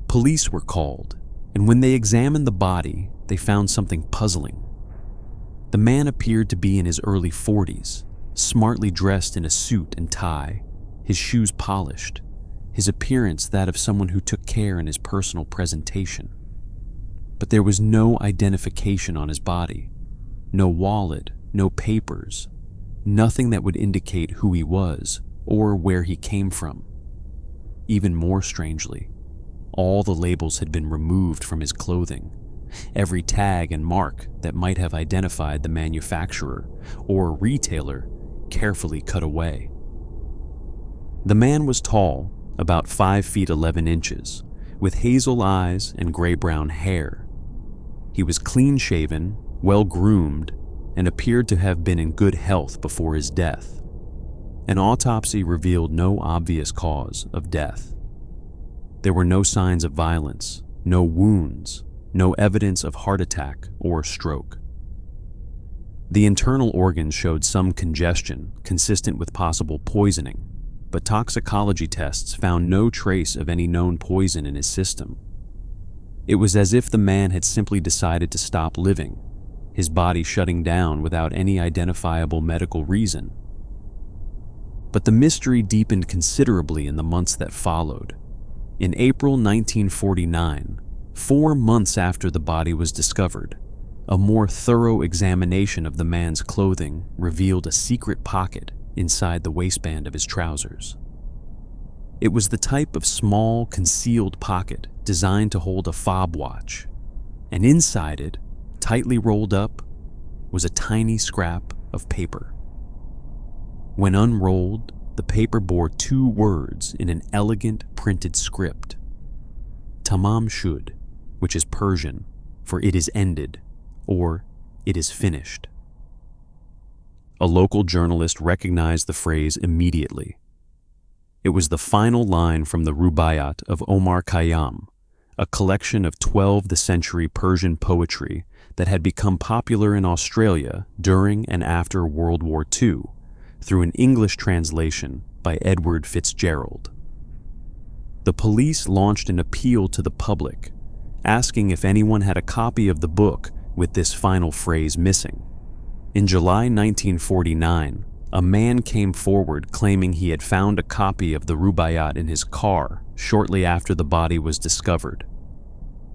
Police were called, and when they examined the body, they found something puzzling. The man appeared to be in his early 40s, smartly dressed in a suit and tie, his shoes polished, his appearance that of someone who took care in his personal presentation. But there was no identification on his body, no wallet, no papers, nothing that would indicate who he was or where he came from. Even more strangely, all the labels had been removed from his clothing, every tag and mark that might have identified the manufacturer or retailer carefully cut away. The man was tall, about 5 feet 11 inches, with hazel eyes and gray-brown hair. He was clean-shaven, well-groomed, and appeared to have been in good health before his death. An autopsy revealed no obvious cause of death. There were no signs of violence, no wounds, no evidence of heart attack or stroke. The internal organs showed some congestion consistent with possible poisoning, but toxicology tests found no trace of any known poison in his system. It was as if the man had simply decided to stop living, his body shutting down without any identifiable medical reason. But the mystery deepened considerably in the months that followed. In April 1949, 4 months after the body was discovered, a more thorough examination of the man's clothing revealed a secret pocket inside the waistband of his trousers. It was the type of small, concealed pocket designed to hold a fob watch, and inside it, tightly rolled up, was a tiny scrap of paper. When unrolled, the paper bore 2 words in an elegant printed script: Tamam Shud, which is Persian for "it is ended" or "it is finished." A local journalist recognized the phrase immediately. It was the final line from the Rubaiyat of Omar Khayyam, a collection of 12th-century Persian poetry that had become popular in Australia during and after World War II through an English translation by Edward Fitzgerald. The police launched an appeal to the public, asking if anyone had a copy of the book with this final phrase missing. In July 1949, a man came forward claiming he had found a copy of the Rubaiyat in his car shortly after the body was discovered.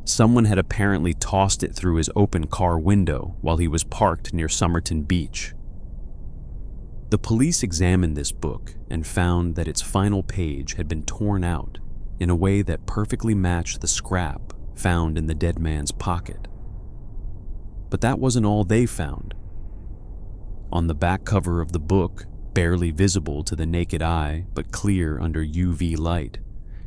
Someone had apparently tossed it through his open car window while he was parked near Somerton Beach. The police examined this book and found that its final page had been torn out in a way that perfectly matched the scrap found in the dead man's pocket. But that wasn't all they found. On the back cover of the book, barely visible to the naked eye but clear under UV light,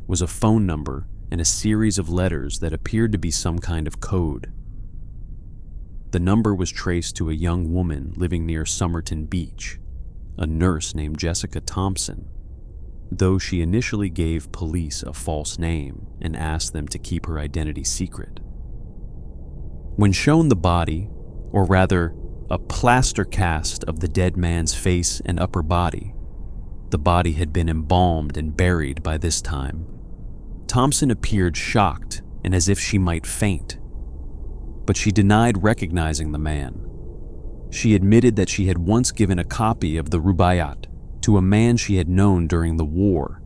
was a phone number and a series of letters that appeared to be some kind of code. The number was traced to a young woman living near Somerton Beach, a nurse named Jessica Thompson, though she initially gave police a false name and asked them to keep her identity secret. When shown the body, or rather, a plaster cast of the dead man's face and upper body, the body had been embalmed and buried by this time, Thompson appeared shocked and as if she might faint. But she denied recognizing the man. She admitted that she had once given a copy of the Rubaiyat to a man she had known during the war,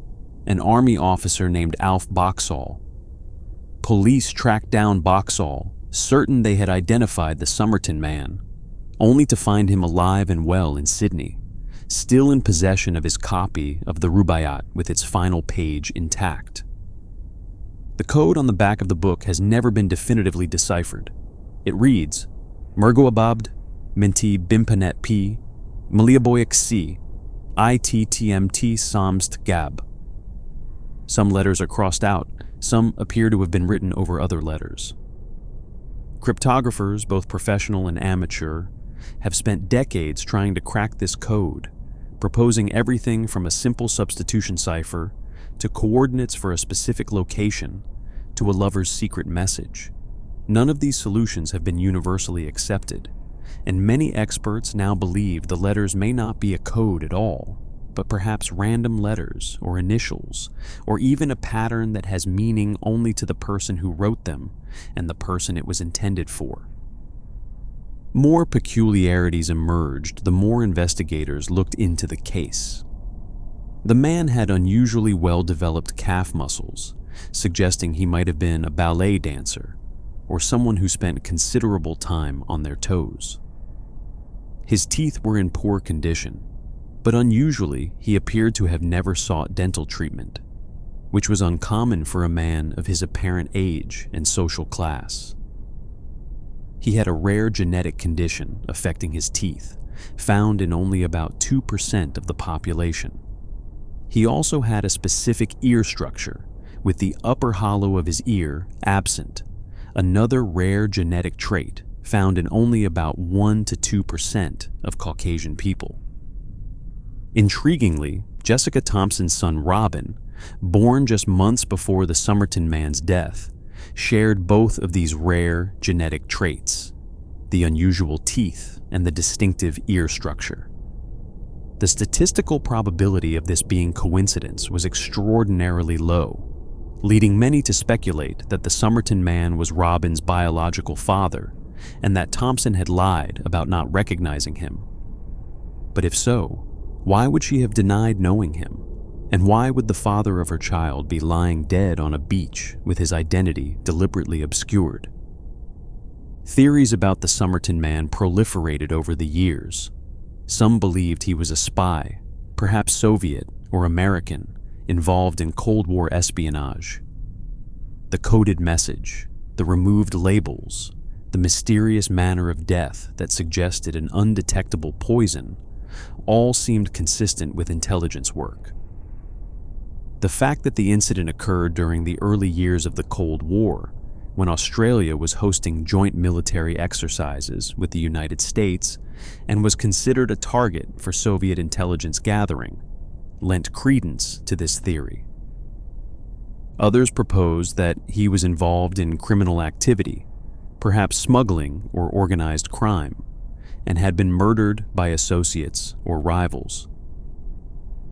an army officer named Alf Boxall. Police tracked down Boxall, certain they had identified the Somerton man, only to find him alive and well in Sydney, still in possession of his copy of the Rubaiyat with its final page intact. The code on the back of the book has never been definitively deciphered. It reads, Mergoababd, Minti Bimpanet P, Maliaboyak C, ITTMT Samst Gab. Some letters are crossed out, some appear to have been written over other letters. Cryptographers, both professional and amateur, have spent decades trying to crack this code, proposing everything from a simple substitution cipher to coordinates for a specific location to a lover's secret message. None of these solutions have been universally accepted, and many experts now believe the letters may not be a code at all, but perhaps random letters or initials, or even a pattern that has meaning only to the person who wrote them and the person it was intended for. More peculiarities emerged the more investigators looked into the case. The man had unusually well-developed calf muscles, suggesting he might have been a ballet dancer or someone who spent considerable time on their toes. His teeth were in poor condition, but unusually he appeared to have never sought dental treatment, which was uncommon for a man of his apparent age and social class. He had a rare genetic condition affecting his teeth, found in only about 2% of the population. He also had a specific ear structure, with the upper hollow of his ear absent, another rare genetic trait found in only about 1 to 2% of Caucasian people. Intriguingly, Jessica Thompson's son Robin, born just months before the Somerton man's death, shared both of these rare genetic traits, the unusual teeth and the distinctive ear structure. The statistical probability of this being coincidence was extraordinarily low, leading many to speculate that the Somerton man was Robin's biological father and that Thompson had lied about not recognizing him. But if so, why would she have denied knowing him? And why would the father of her child be lying dead on a beach with his identity deliberately obscured? Theories about the Somerton man proliferated over the years. Some believed he was a spy, perhaps Soviet or American, involved in Cold War espionage. The coded message, the removed labels, the mysterious manner of death that suggested an undetectable poison, all seemed consistent with intelligence work. The fact that the incident occurred during the early years of the Cold War, when Australia was hosting joint military exercises with the United States and was considered a target for Soviet intelligence gathering, lent credence to this theory. Others proposed that he was involved in criminal activity, perhaps smuggling or organized crime, and had been murdered by associates or rivals.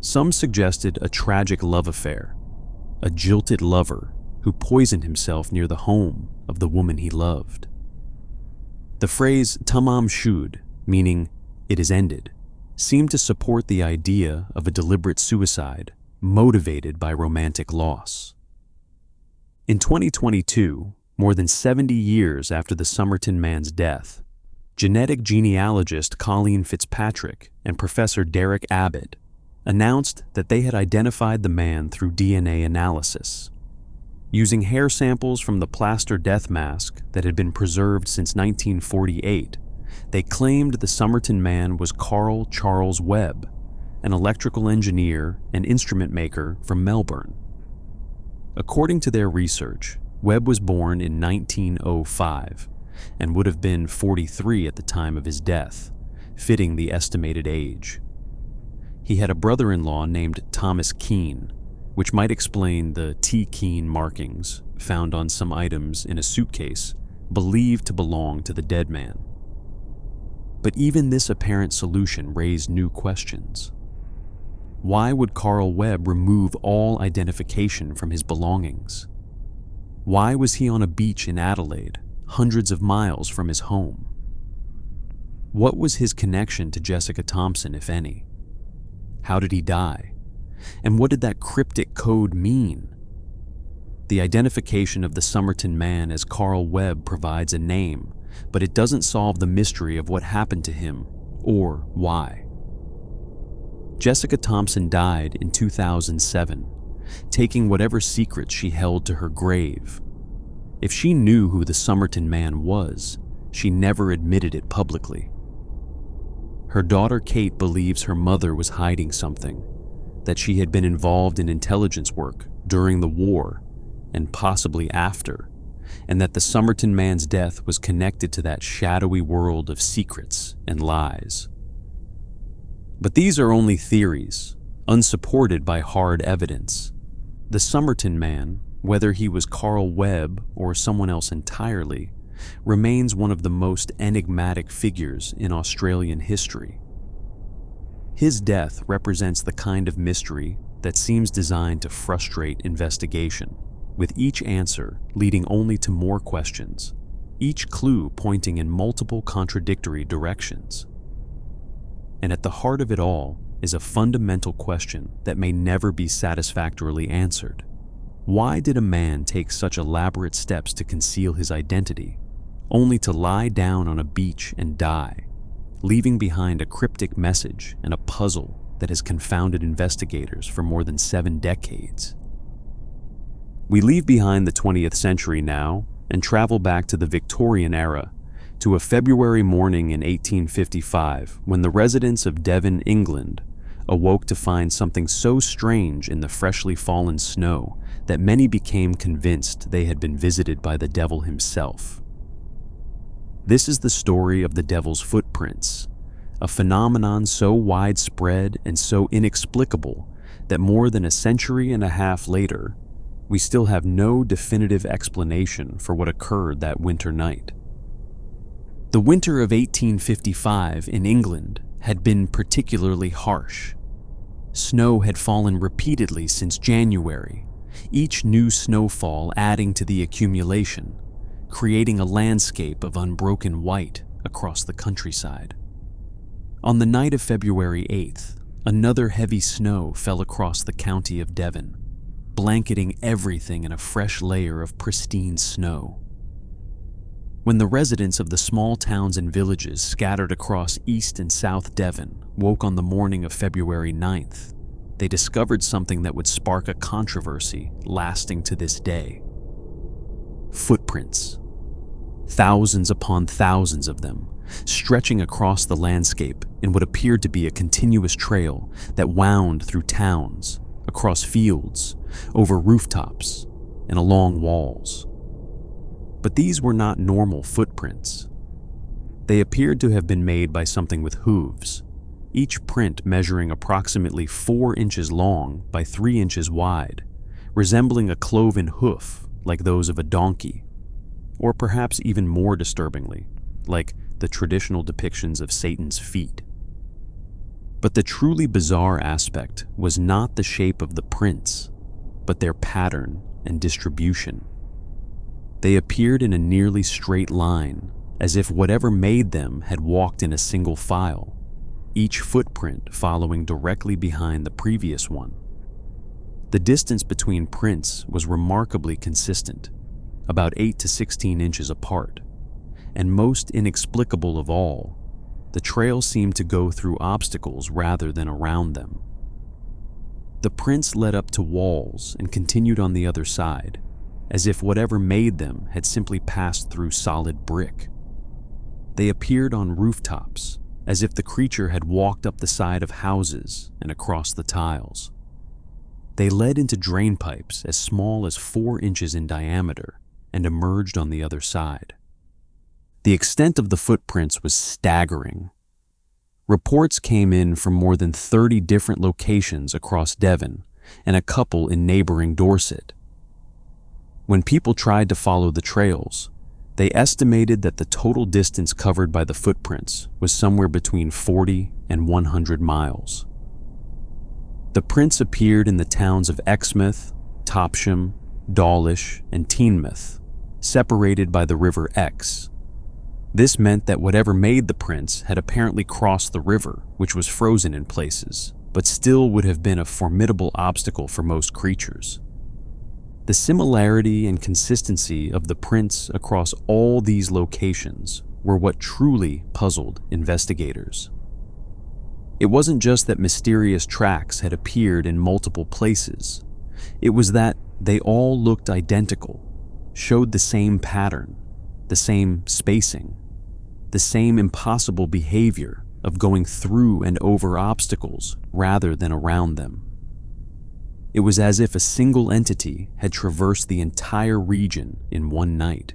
Some suggested a tragic love affair, a jilted lover who poisoned himself near the home of the woman he loved. The phrase Tamam Shud, meaning "it is ended," seemed to support the idea of a deliberate suicide motivated by romantic loss. In 2022, more than 70 years after the Somerton man's death, genetic genealogist Colleen Fitzpatrick and Professor Derek Abbott announced that they had identified the man through DNA analysis. Using hair samples from the plaster death mask that had been preserved since 1948, they claimed the Somerton man was Carl Charles Webb, an electrical engineer and instrument maker from Melbourne. According to their research, Webb was born in 1905 and would have been 43 at the time of his death, fitting the estimated age. He had a brother-in-law named Thomas Keene, which might explain the T. Keene markings found on some items in a suitcase believed to belong to the dead man. But even this apparent solution raised new questions. Why would Carl Webb remove all identification from his belongings? Why was he on a beach in Adelaide, hundreds of miles from his home? What was his connection to Jessica Thompson, if any? How did he die? And what did that cryptic code mean? The identification of the Somerton man as Carl Webb provides a name, but it doesn't solve the mystery of what happened to him or why. Jessica Thompson died in 2007, taking whatever secrets she held to her grave. If she knew who the Somerton man was, she never admitted it publicly. Her daughter Kate believes her mother was hiding something, that she had been involved in intelligence work during the war and possibly after, and that the Somerton man's death was connected to that shadowy world of secrets and lies. But these are only theories, unsupported by hard evidence. The Somerton man, whether he was Carl Webb or someone else entirely, remains one of the most enigmatic figures in Australian history. His death represents the kind of mystery that seems designed to frustrate investigation, with each answer leading only to more questions, each clue pointing in multiple contradictory directions. And at the heart of it all is a fundamental question that may never be satisfactorily answered. Why did a man take such elaborate steps to conceal his identity, only to lie down on a beach and die, leaving behind a cryptic message and a puzzle that has confounded investigators for more than 7 decades? We leave behind the 20th century now and travel back to the Victorian era, to a February morning in 1855 when the residents of Devon, England, awoke to find something so strange in the freshly fallen snow that many became convinced they had been visited by the devil himself. This is the story of the devil's footprints, a phenomenon so widespread and so inexplicable that more than a century and a half later, we still have no definitive explanation for what occurred that winter night. The winter of 1855 in England had been particularly harsh. Snow had fallen repeatedly since January, each new snowfall adding to the accumulation, creating a landscape of unbroken white across the countryside. On the night of February 8th, another heavy snow fell across the county of Devon, blanketing everything in a fresh layer of pristine snow. When the residents of the small towns and villages scattered across East and South Devon woke on the morning of February 9th, they discovered something that would spark a controversy lasting to this day. Footprints. Thousands upon thousands of them, stretching across the landscape in what appeared to be a continuous trail that wound through towns, across fields, over rooftops, and along walls. But these were not normal footprints. They appeared to have been made by something with hooves, each print measuring approximately 4 inches long by 3 inches wide, resembling a cloven hoof like those of a donkey, or perhaps even more disturbingly, like the traditional depictions of Satan's feet. But the truly bizarre aspect was not the shape of the prints, but their pattern and distribution. They appeared in a nearly straight line, as if whatever made them had walked in a single file, each footprint following directly behind the previous one. The distance between prints was remarkably consistent, about 8 to 16 inches apart, and most inexplicable of all, the trail seemed to go through obstacles rather than around them. The prints led up to walls and continued on the other side, as if whatever made them had simply passed through solid brick. They appeared on rooftops, as if the creature had walked up the side of houses and across the tiles. They led into drain pipes as small as 4 inches in diameter and emerged on the other side. The extent of the footprints was staggering. Reports came in from more than 30 different locations across Devon and a couple in neighboring Dorset. When people tried to follow the trails, they estimated that the total distance covered by the footprints was somewhere between 40 and 100 miles. The prints appeared in the towns of Exmouth, Topsham, Dawlish, and Teignmouth, separated by the River Exe. This meant that whatever made the prints had apparently crossed the river, which was frozen in places, but still would have been a formidable obstacle for most creatures. The similarity and consistency of the prints across all these locations were what truly puzzled investigators. It wasn't just that mysterious tracks had appeared in multiple places. It was that they all looked identical, showed the same pattern, the same spacing, the same impossible behavior of going through and over obstacles rather than around them. It was as if a single entity had traversed the entire region in one night,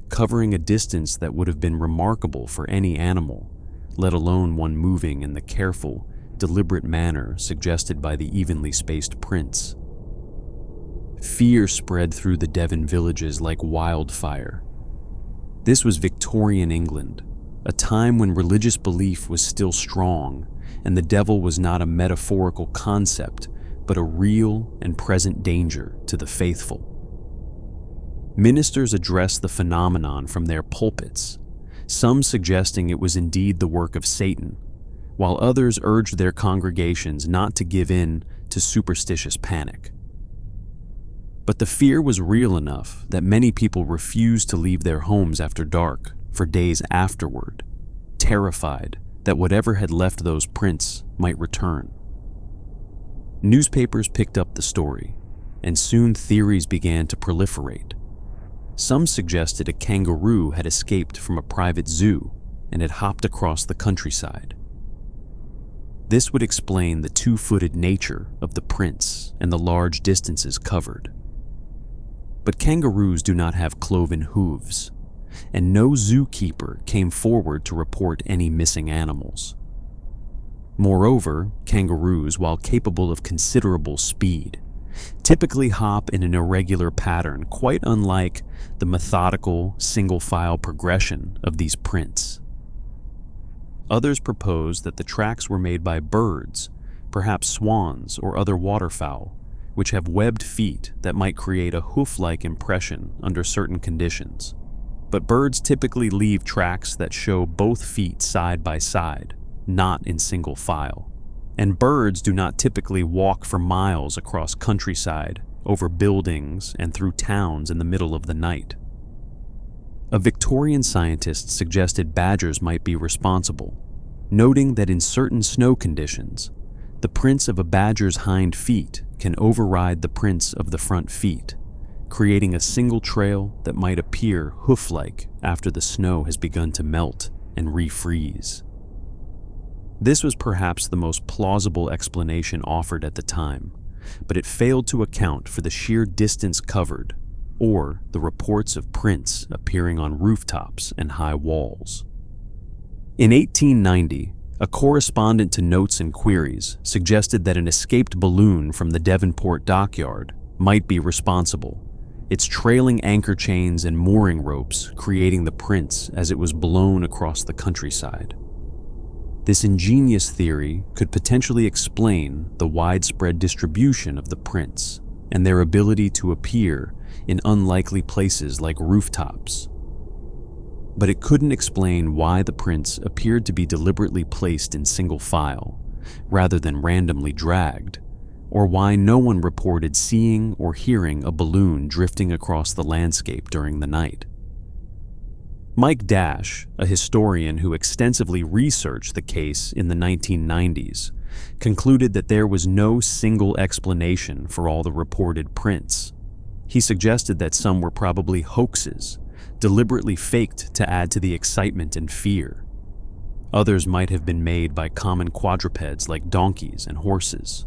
covering a distance that would have been remarkable for any animal, let alone one moving in the careful, deliberate manner suggested by the evenly spaced prints. Fear spread through the Devon villages like wildfire. This was Victorian England, a time when religious belief was still strong and the devil was not a metaphorical concept, but a real and present danger to the faithful. Ministers addressed the phenomenon from their pulpits, some suggesting it was indeed the work of Satan, while others urged their congregations not to give in to superstitious panic. But the fear was real enough that many people refused to leave their homes after dark for days afterward, terrified that whatever had left those prints might return. Newspapers picked up the story, and soon theories began to proliferate. Some suggested a kangaroo had escaped from a private zoo and had hopped across the countryside. This would explain the two-footed nature of the prints and the large distances covered. But kangaroos do not have cloven hooves, and no zookeeper came forward to report any missing animals. Moreover, kangaroos, while capable of considerable speed, typically hop in an irregular pattern quite unlike the methodical, single-file progression of these prints. Others proposed that the tracks were made by birds, perhaps swans or other waterfowl, which have webbed feet that might create a hoof-like impression under certain conditions. But birds typically leave tracks that show both feet side by side, not in single file. And birds do not typically walk for miles across countryside, over buildings, and through towns in the middle of the night. A Victorian scientist suggested badgers might be responsible, noting that in certain snow conditions, the prints of a badger's hind feet can override the prints of the front feet, creating a single trail that might appear hoof-like after the snow has begun to melt and refreeze. This was perhaps the most plausible explanation offered at the time, but it failed to account for the sheer distance covered or the reports of prints appearing on rooftops and high walls. In 1890, a correspondent to Notes and Queries suggested that an escaped balloon from the Devonport dockyard might be responsible, its trailing anchor chains and mooring ropes creating the prints as it was blown across the countryside. This ingenious theory could potentially explain the widespread distribution of the prints and their ability to appear in unlikely places like rooftops. But it couldn't explain why the prints appeared to be deliberately placed in single file, rather than randomly dragged, or why no one reported seeing or hearing a balloon drifting across the landscape during the night. Mike Dash, a historian who extensively researched the case in the 1990s, concluded that there was no single explanation for all the reported prints. He suggested that some were probably hoaxes, deliberately faked to add to the excitement and fear. Others might have been made by common quadrupeds like donkeys and horses,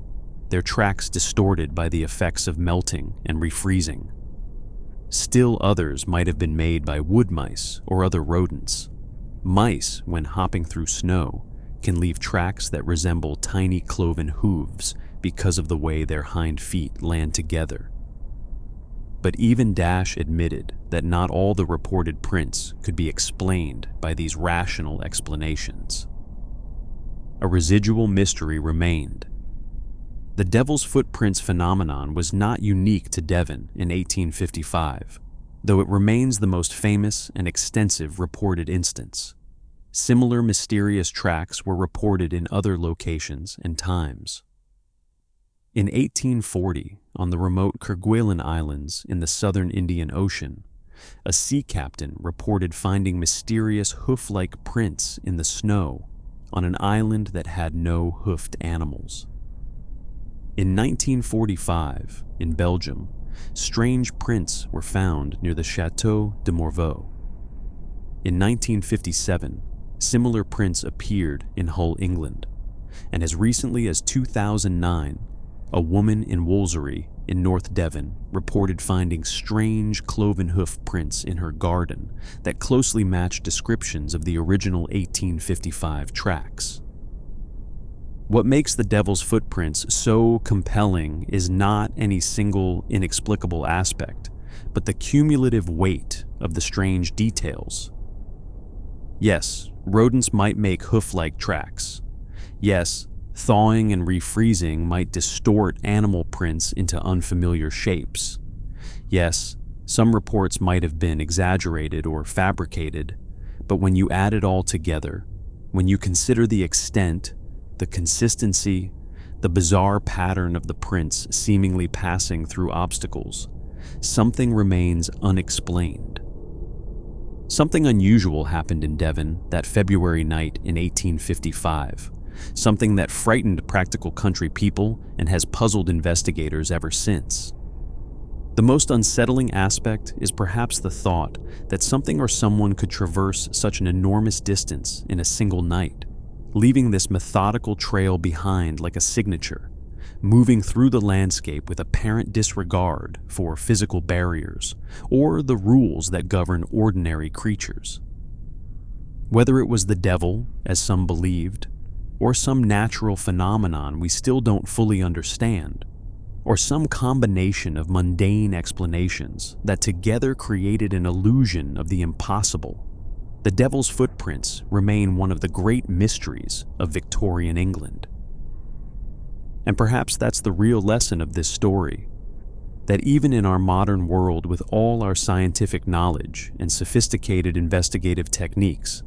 their tracks distorted by the effects of melting and refreezing. Still others might have been made by wood mice or other rodents. Mice, when hopping through snow, can leave tracks that resemble tiny cloven hooves because of the way their hind feet land together. But even Dash admitted that not all the reported prints could be explained by these rational explanations. A residual mystery remained. The Devil's Footprints phenomenon was not unique to Devon in 1855, though it remains the most famous and extensive reported instance. Similar mysterious tracks were reported in other locations and times. In 1840, on the remote Kerguelen Islands in the southern Indian Ocean, a sea captain reported finding mysterious hoof-like prints in the snow on an island that had no hoofed animals. In 1945, in Belgium, strange prints were found near the Chateau de Morveau. In 1957, similar prints appeared in Hull, England, and as recently as 2009, a woman in Wolseley in North Devon reported finding strange cloven hoof prints in her garden that closely matched descriptions of the original 1855 tracks. What makes the Devil's Footprints so compelling is not any single inexplicable aspect, but the cumulative weight of the strange details. Yes, rodents might make hoof-like tracks. Yes, thawing and refreezing might distort animal prints into unfamiliar shapes. Yes, some reports might have been exaggerated or fabricated, but when you add it all together, when you consider the extent, the consistency, the bizarre pattern of the prints seemingly passing through obstacles, something remains unexplained. Something unusual happened in Devon that February night in 1855, something that frightened practical country people and has puzzled investigators ever since. The most unsettling aspect is perhaps the thought that something or someone could traverse such an enormous distance in a single night, leaving this methodical trail behind like a signature, moving through the landscape with apparent disregard for physical barriers or the rules that govern ordinary creatures. Whether it was the devil, as some believed, or some natural phenomenon we still don't fully understand, or some combination of mundane explanations that together created an illusion of the impossible, the Devil's Footprints remain one of the great mysteries of Victorian England. And perhaps that's the real lesson of this story, that even in our modern world with all our scientific knowledge and sophisticated investigative techniques,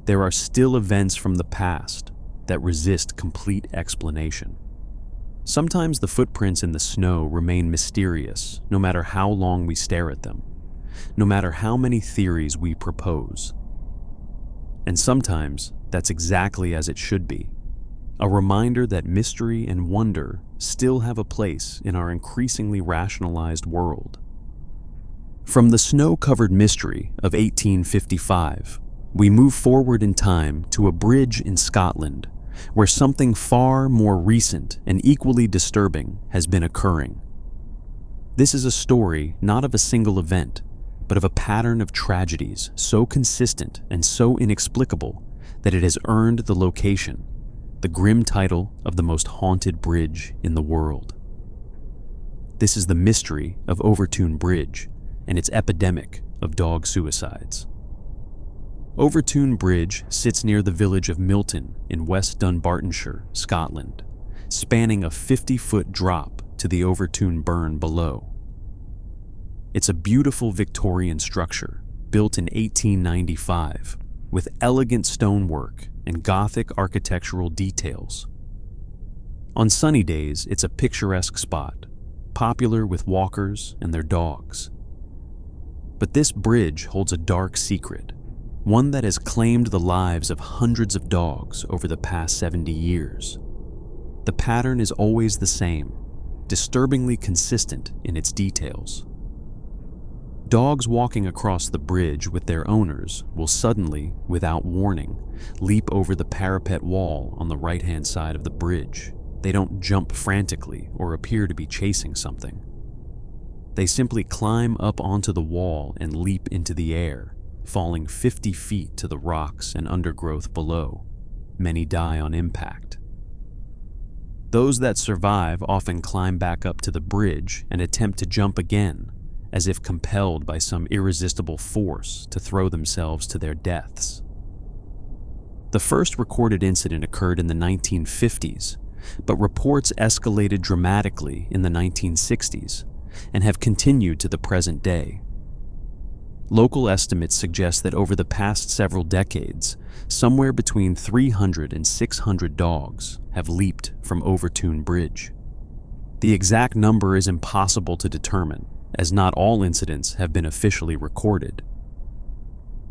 there are still events from the past that resist complete explanation. Sometimes the footprints in the snow remain mysterious no matter how long we stare at them, no matter how many theories we propose. And sometimes that's exactly as it should be, a reminder that mystery and wonder still have a place in our increasingly rationalized world. From the snow-covered mystery of 1855, we move forward in time to a bridge in Scotland where something far more recent and equally disturbing has been occurring. This is a story not of a single event, but of a pattern of tragedies so consistent and so inexplicable that it has earned the location, the grim title of the most haunted bridge in the world. This is the mystery of Overtoun Bridge and its epidemic of dog suicides. Overtoun Bridge sits near the village of Milton in West Dunbartonshire, Scotland, spanning a 50-foot drop to the Overtoun burn below. It's a beautiful Victorian structure built in 1895 with elegant stonework and Gothic architectural details. On sunny days, it's a picturesque spot, popular with walkers and their dogs. But this bridge holds a dark secret, one that has claimed the lives of hundreds of dogs over the past 70 years. The pattern is always the same, disturbingly consistent in its details. Dogs walking across the bridge with their owners will suddenly, without warning, leap over the parapet wall on the right-hand side of the bridge. They don't jump frantically or appear to be chasing something. They simply climb up onto the wall and leap into the air, falling 50 feet to the rocks and undergrowth below. many die on impact. Those that survive often climb back up to the bridge and attempt to jump again, as if compelled by some irresistible force to throw themselves to their deaths. The first recorded incident occurred in the 1950s, but reports escalated dramatically in the 1960s and have continued to the present day. Local estimates suggest that over the past several decades, somewhere between 300 and 600 dogs have leaped from Overtoun Bridge. The exact number is impossible to determine, as not all incidents have been officially recorded.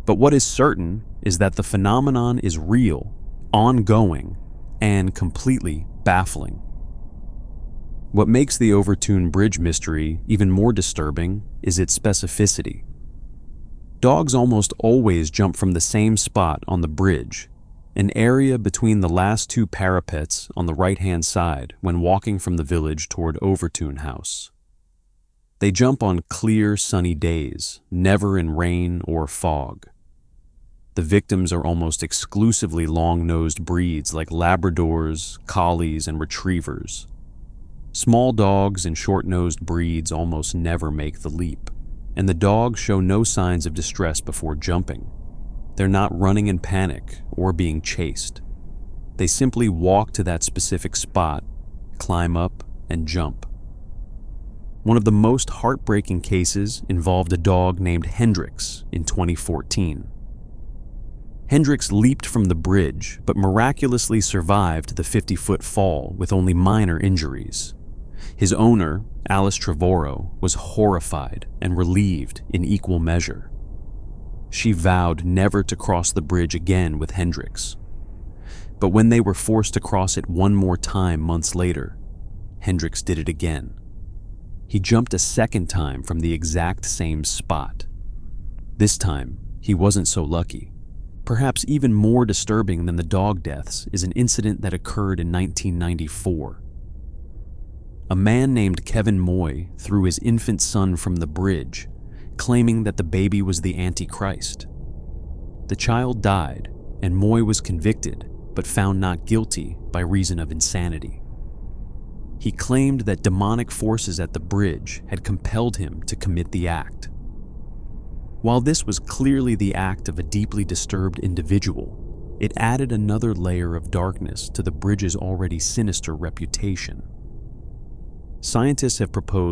But what is certain is that the phenomenon is real, ongoing, and completely baffling. What makes the Overtoun Bridge mystery even more disturbing is its specificity. Dogs almost always jump from the same spot on the bridge, an area between the last two parapets on the right-hand side when walking from the village toward Overtoun House. They jump on clear, sunny days, never in rain or fog. The victims are almost exclusively long-nosed breeds like Labradors, Collies, and Retrievers. Small dogs and short-nosed breeds almost never make the leap, and the dogs show no signs of distress before jumping. They're not running in panic or being chased. They simply walk to that specific spot, climb up, and jump. One of the most heartbreaking cases involved a dog named Hendrix in 2014. Hendrix leaped from the bridge, but miraculously survived the 50-foot fall with only minor injuries. His owner, Alice Trevorrow, was horrified and relieved in equal measure. She vowed never to cross the bridge again with Hendrix. But when they were forced to cross it one more time months later, Hendrix did it again. He jumped a second time from the exact same spot. This time, he wasn't so lucky. Perhaps even more disturbing than the dog deaths is an incident that occurred in 1994. A man named Kevin Moy threw his infant son from the bridge, claiming that the baby was the Antichrist. The child died, and Moy was convicted, but found not guilty by reason of insanity. He claimed that demonic forces at the bridge had compelled him to commit the act. While this was clearly the act of a deeply disturbed individual, it added another layer of darkness to the bridge's already sinister reputation. Scientists have proposed